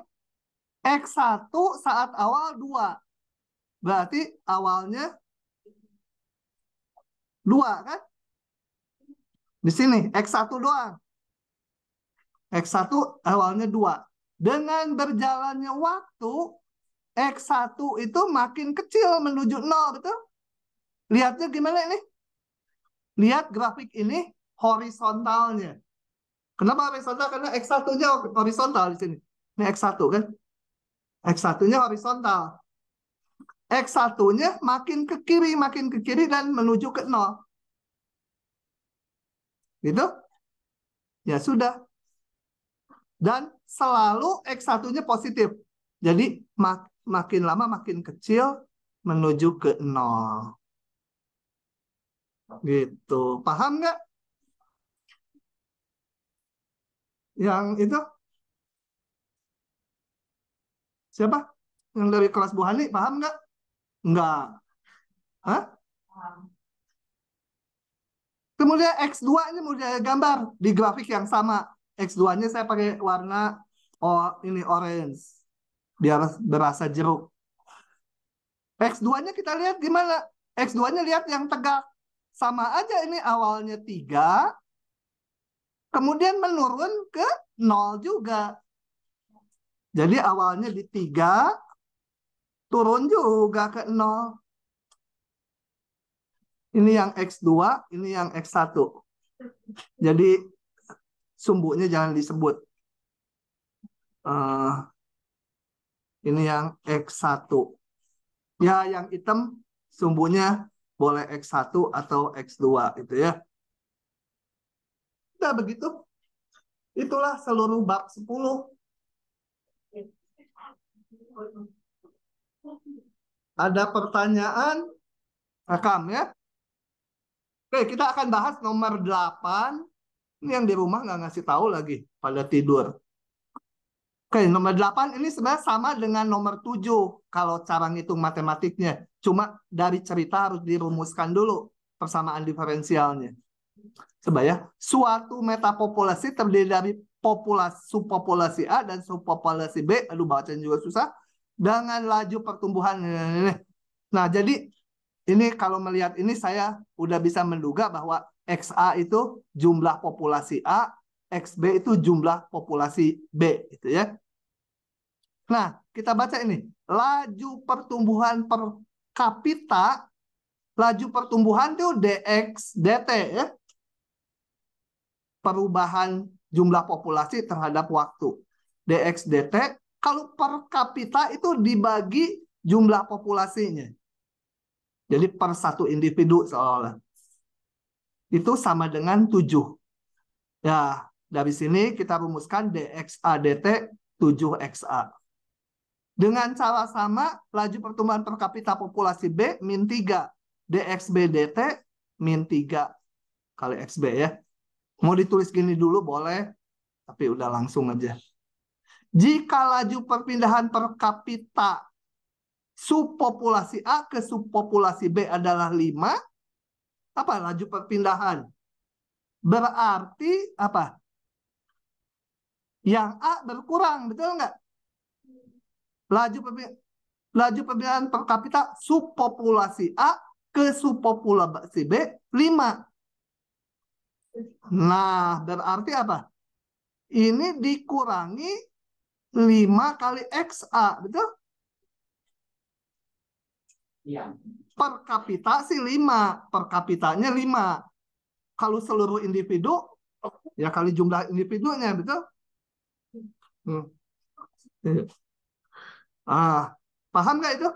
X1 saat awal 2. Berarti awalnya 2 kan? Di sini X1 doang. X1 awalnya 2. Dengan berjalannya waktu, X1 itu makin kecil menuju 0, betul? Lihatnya gimana ini? Lihat grafik ini horizontalnya. Kenapa horizontal? Karena X1-nya horizontal di sini. Ini X1 kan? X1-nya horizontal. X1-nya makin ke kiri dan menuju ke 0. Gitu? Ya sudah. Dan selalu X1-nya positif. Jadi makin lama makin kecil menuju ke 0. Gitu. Paham nggak? Yang itu? Siapa? Yang dari kelas Bu Hani, paham nggak? Nggak. Hah? Kemudian X2 ini mau gambar di grafik yang sama. X2-nya saya pakai warna ini orange. Biar berasa jeruk. X2-nya kita lihat gimana? X2-nya lihat yang tegak. Sama aja ini awalnya 3. Kemudian menurun ke 0 juga. Jadi awalnya di 3. Turun juga ke 0. Ini yang X2, ini yang X1. Jadi sumbunya jangan disebut. Ini yang X1. Ya, yang hitam sumbunya boleh X1 atau X2 gitu ya. Udah begitu. Itulah seluruh bab 10. Ada pertanyaan? Rekam ya. Oke, kita akan bahas nomor 8. Ini yang di rumah nggak ngasih tahu lagi, pada tidur. Oke, nomor 8 ini sebenarnya sama dengan nomor 7 kalau cara ngitung matematiknya. Cuma dari cerita harus dirumuskan dulu persamaan diferensialnya. Coba ya, suatu metapopulasi terdiri dari subpopulasi A dan subpopulasi B, aduh bacanya juga susah, dengan laju pertumbuhan. Nah, jadi ini kalau melihat ini saya udah bisa menduga bahwa XA itu jumlah populasi A, XB itu jumlah populasi B, gitu ya. Nah, kita baca ini. Laju pertumbuhan per kapita, laju pertumbuhan itu DX DT ya. Perubahan jumlah populasi terhadap waktu. DX DT, kalau per kapita itu dibagi jumlah populasinya. Jadi per satu individu seolah-olah. Itu sama dengan 7. Ya, dari sini kita rumuskan DXA DT 7XA. Dengan cara sama, laju pertumbuhan per kapita populasi B min 3. DXB DT min 3 kali XB ya. Mau ditulis gini dulu boleh, tapi udah langsung aja. Jika laju perpindahan per kapita subpopulasi A ke subpopulasi B adalah 5, apa laju perpindahan? Berarti apa? Yang A berkurang, betul nggak? Laju perpindahan per kapita subpopulasi A ke subpopulasi B 5. Nah, berarti apa? Ini dikurangi 5 kali XA, betul? Iya. Per kapita sih 5. Per kapitanya 5. Kalau seluruh individu, ya kali jumlah individunya, betul? Paham nggak itu?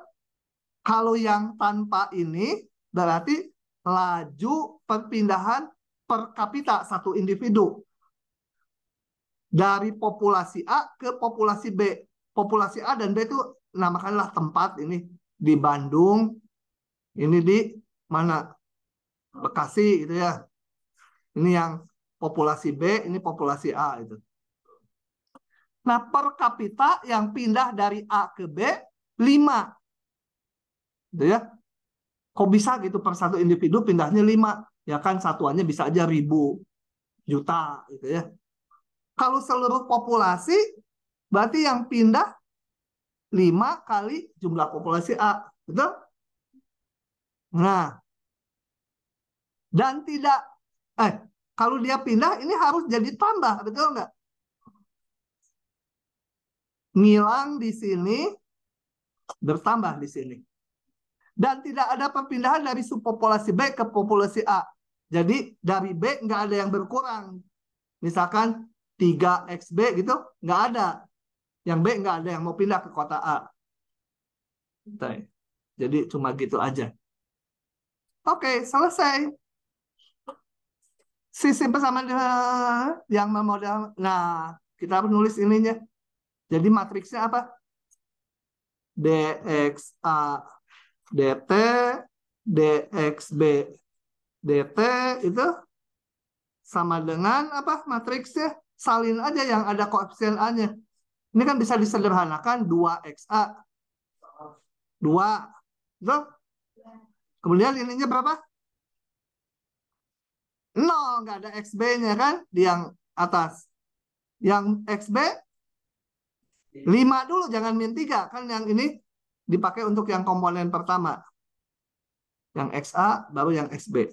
Kalau yang tanpa ini, berarti laju perpindahan per kapita satu individu. Dari populasi A ke populasi B. Populasi A dan B itu namakanlah tempat ini. Di Bandung, ini di mana? Bekasi gitu ya. Ini yang populasi B, ini populasi A itu. Nah, per kapita yang pindah dari A ke B 5. Gitu ya. Kok bisa gitu per satu individu pindahnya 5? Ya kan satuannya bisa aja 1000, juta gitu ya. Kalau seluruh populasi berarti yang pindah 5 kali jumlah populasi A. Betul? Nah, dan tidak kalau dia pindah ini harus jadi tambah, betul nggak? Ngilang di sini, bertambah di sini. Dan tidak ada perpindahan dari subpopulasi B ke populasi A. Jadi dari B nggak ada yang berkurang. Misalkan 3XB gitu, nggak ada. Yang B nggak ada yang mau pindah ke kota A. Jadi cuma gitu aja. Oke, selesai. Sistem persamaan yang memodal. Nah, kita harus nulis ininya. Jadi matriksnya apa? DXA DT, DXB DT itu sama dengan apa matriksnya? Salin aja yang ada koefisien A-nya. Ini kan bisa disederhanakan 2XA. 2. Betul? Kemudian ininya berapa? 0. Nggak ada XB-nya kan? Di yang atas. Yang XB 5 dulu, jangan min 3. Kan yang ini dipakai untuk yang komponen pertama. Yang XA, baru yang XB.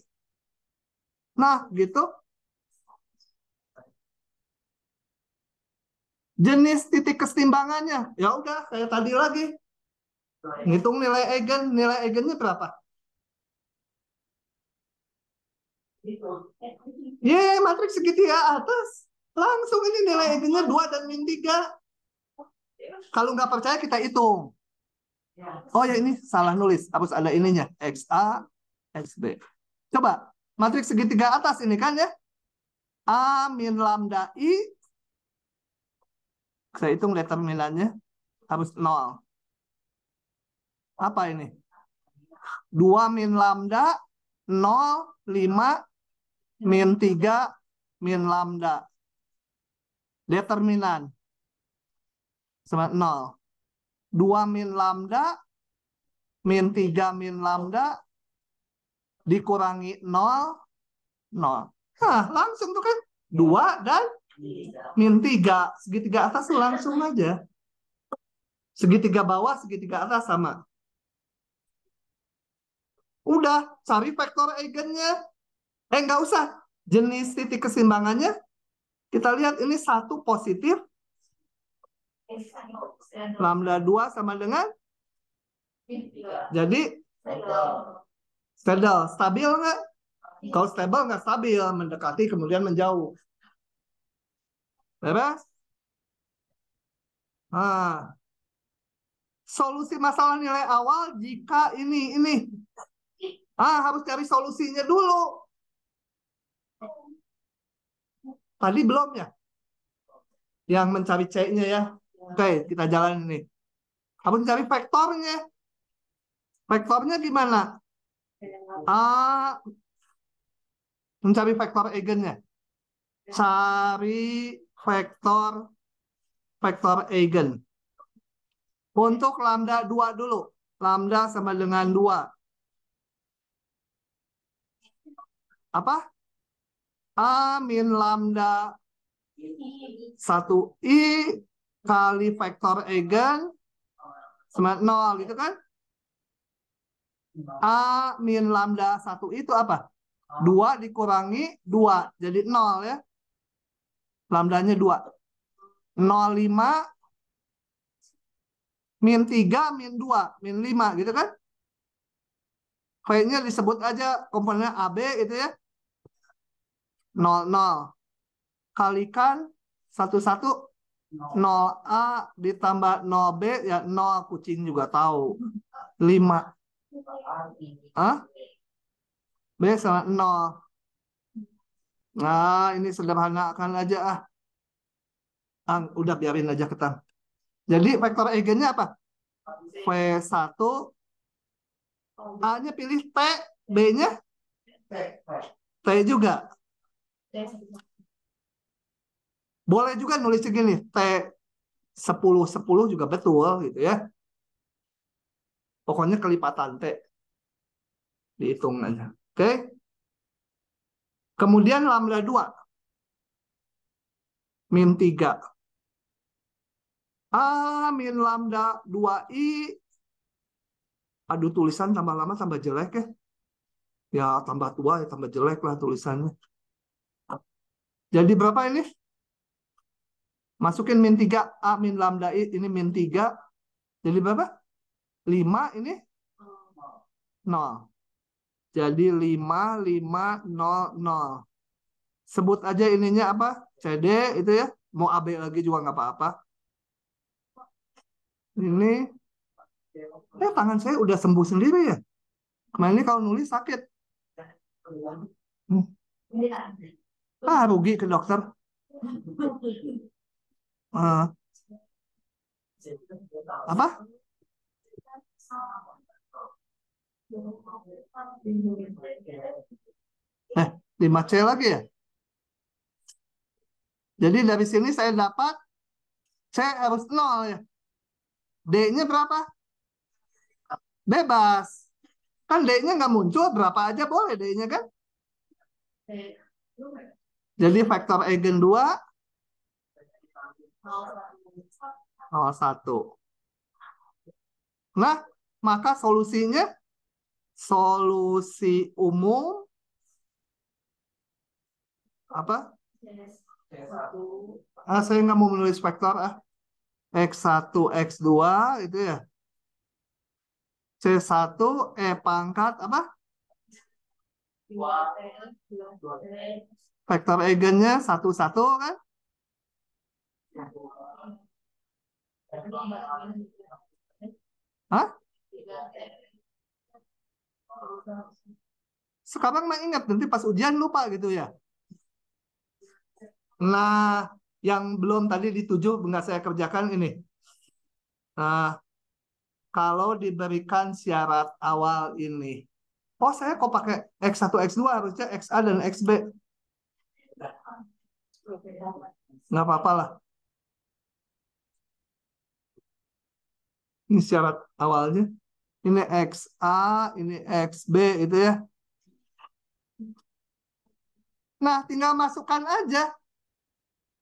Nah, gitu. Jenis titik kesetimbangannya. Ya udah, kayak tadi lagi. Ngitung nilai eigen. Nilai eigennya berapa? Matriks segitiga atas. Langsung ini nilai eigennya 2 dan min 3. Kalau nggak percaya kita hitung. Oh ya ini salah nulis. Harus ada ininya. XA, XB. Coba. Matriks segitiga atas ini kan ya. A min lambda I. Saya hitung determinannya. Harus 0. Apa ini? 2 min lambda 0, 5 min 3 min lambda. Determinan sama 0. 2 min lambda min 3 min lambda dikurangi 0, 0. Nah, langsung tuh kan 2 dan min 3. Segitiga atas tuh langsung aja. Segitiga bawah, segitiga atas sama. Udah, cari vektor eigennya. Nggak usah. Jenis titik keseimbangannya, kita lihat ini 1 positif. Lambda 2 sama dengan? Jadi, saddle. Stabil nggak? Kalau stable nggak stabil. Mendekati kemudian menjauh. Beres? Nah. Solusi masalah nilai awal jika ini. Harus cari solusinya dulu. Tadi belum ya? Yang mencari C-nya ya. Oke, kita jalan ini. Harus cari vektornya. Vektornya gimana? Mencari vektor eigennya. Cari vektor eigen. Untuk lambda 2 dulu. Lambda sama dengan 2. Apa? A min lambda 1i kali vektor eigen sama 0 gitu kan? A min lambda 1 itu apa? 2 dikurangi 2 jadi 0 ya. Lambdanya 2. 0,5 min 3 min 2 min 5 gitu kan? V-nya disebut aja komponennya AB gitu ya. 0, kalikan 1, 0A ditambah 0B ya 0, kucing juga tahu. 5. Hah? B sama 0. Nah, ini sederhanakan aja ah. Udah biarin aja ketang. Jadi vektor eigennya apa? V1, A-nya pilih T, B-nya T juga. Boleh juga nulis segini, T 10 juga betul gitu ya. Pokoknya kelipatan T. Dihitung aja. Oke. Kemudian lambda 2. Min 3. Min lambda 2i. Aduh, tulisan tambah lama tambah jelek ya. Ya tambah tua ya tambah jelek lah tulisannya. Jadi berapa ini? Masukin min 3. A min lambda i. Ini min 3. Jadi berapa? 5 ini 0. Jadi 5, 5, 0, 0. Sebut aja ininya apa? CD itu ya. Mau AB lagi juga nggak apa-apa. Ini. Tangan saya udah sembuh sendiri ya. Kemarin ini kalau nulis sakit. Rugi ke dokter. Apa? 5C lagi ya. Jadi dari sini saya dapat C harus 0 ya. D-nya berapa? Bebas. Kan D-nya nggak muncul, berapa aja boleh D-nya kan? Jadi vektor eigen 2 0,1. Nah, maka solusinya solusi umum apa? Saya nggak mau menulis vektor X1, X2 itu ya. C1 pangkat apa? Vektor eigennya 1, 1 kan? Hah? Sekarang mah ingat, nanti pas ujian lupa gitu ya. Nah, yang belum tadi dituju nggak saya kerjakan ini. Nah, kalau diberikan syarat awal ini. Oh, saya kok pakai X1, X2, harusnya XA dan XB. Nggak apa-apa lah. Ini syarat awalnya. Ini XA, ini XB itu ya. Nah, tinggal masukkan aja.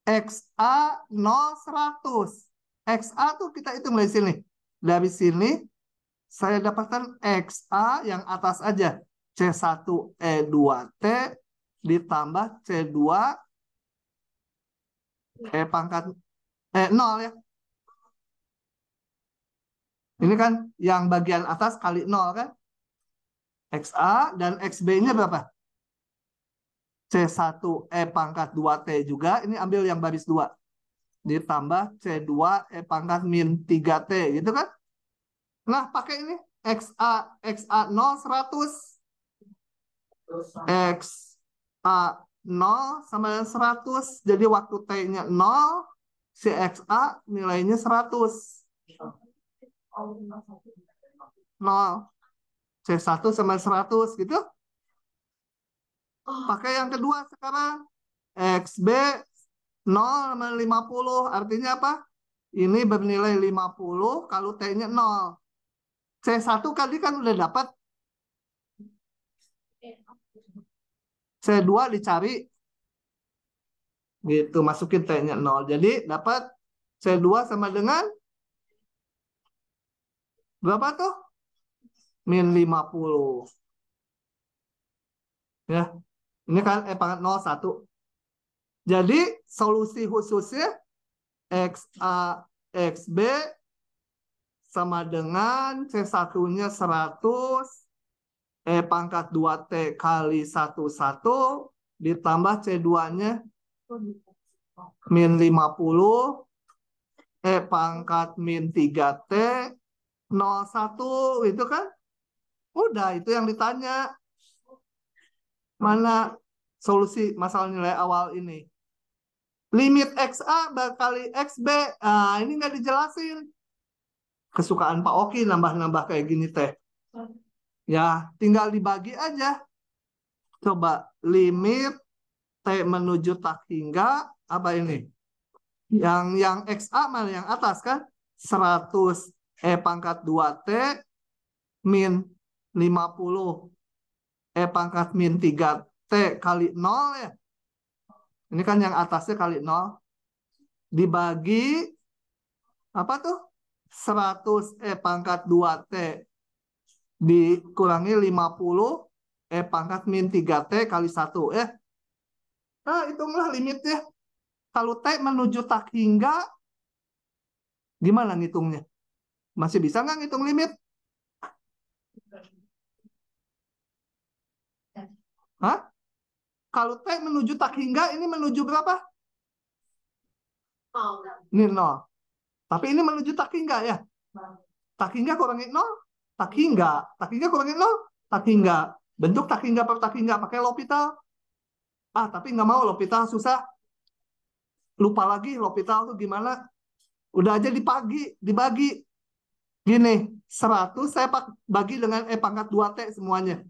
XA 0, 100. XA tuh kita hitung dari sini. Dari sini saya dapatkan XA yang atas aja. C1E2T ditambah C2 pangkat 0 ya. Ini kan yang bagian atas kali 0 kan. XA dan XB-nya berapa? C1E pangkat 2T juga. Ini ambil yang baris 2. Ditambah C2E pangkat min 3T gitu kan. Nah, pakai ini. XA 0, 100. XA 0 sama dengan 100. Jadi waktu T-nya 0, si XA nilainya 100. 0. C1 sama 100 gitu. Pakai yang kedua sekarang. XB 0 sama 50. Artinya apa? Ini bernilai 50 kalau T-nya 0. C1 kali kan udah dapat. C2 dicari. Gitu, masukin T-nya 0. Jadi dapat C2 sama dengan berapa tuh? Min 50. Ya. Ini kan pangkat 0, 1. Jadi solusi khususnya XA, XB sama dengan C1-nya 100 pangkat 2T kali 1, 1 ditambah C2-nya min 50 pangkat min 3T 01 itu kan? Udah, itu yang ditanya. Mana solusi masalah nilai awal ini? Limit XA kali XB. Nah, ini nggak dijelasin. Kesukaan Pak Oki nambah-nambah kayak gini teh. Ya, tinggal dibagi aja. Coba limit T menuju tak hingga apa ini? Yang XA mana yang atas kan? 100 pangkat 2T min 50 pangkat min 3T kali 0 ya. Ini kan yang atasnya kali 0. Dibagi apa tuh? 100 pangkat 2T dikurangi 50 pangkat min 3T kali 1 ya. Nah, hitunglah limitnya. Kalau T menuju tak hingga, gimana ngitungnya? Masih bisa nggak ngitung limit? Hah? Kalau T menuju tak hingga, ini menuju berapa? Ini 0. Tapi ini menuju tak hingga ya? Tak hingga kurangi 0? Tak hingga. Tak hingga kurangi 0? Tak hingga. Bentuk tak hingga per tak hingga. Pakai L'Hopital. Tapi nggak mau L'Hopital, susah. Lupa lagi L'Hopital tuh gimana. Udah aja dibagi. Gini, 100 saya bagi dengan pangkat 2T semuanya.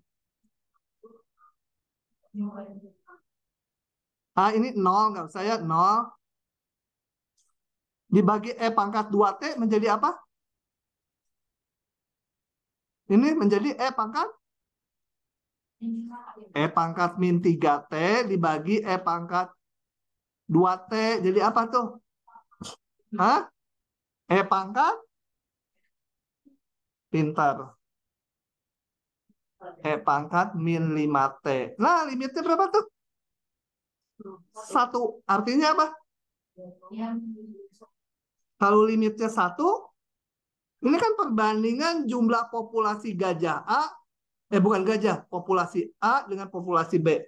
Ini 0, nggak usah ya, 0. Dibagi pangkat 2T menjadi apa? Ini menjadi pangkat min 3T dibagi pangkat 2T. Jadi apa tuh? Pangkat? Pintar. Pangkat min 5T. Nah, limitnya berapa tuh? 1. Artinya apa? Kalau limitnya 1, ini kan perbandingan jumlah populasi gajah A, bukan gajah, populasi A dengan populasi B.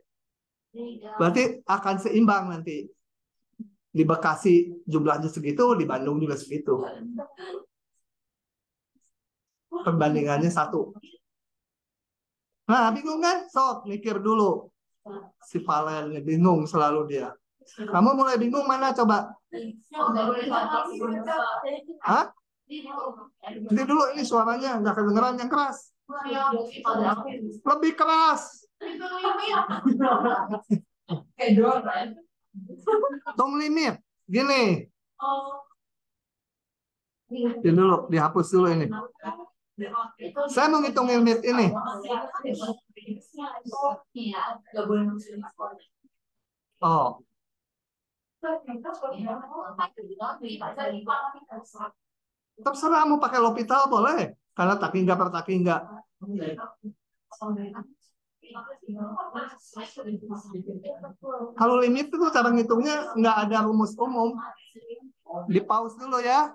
Berarti akan seimbang nanti. Di Bekasi jumlahnya segitu, di Bandung juga segitu. Perbandingannya 1. Nah, bingung kan? Sok, mikir dulu. Si Valen bingung selalu dia. Kamu mulai bingung mana coba? Jadi dulu ini suaranya nggak kedengeran, yang keras. Lebih keras. Tong limit. Gini. Ini dulu, dihapus dulu ini. Saya mau ngitung limit ini. Oh. Terserah mau pakai L'Hopital boleh, karena tak hingga per tak hingga. Kalau limit itu cara ngitungnya nggak ada rumus umum. Di pause dulu ya.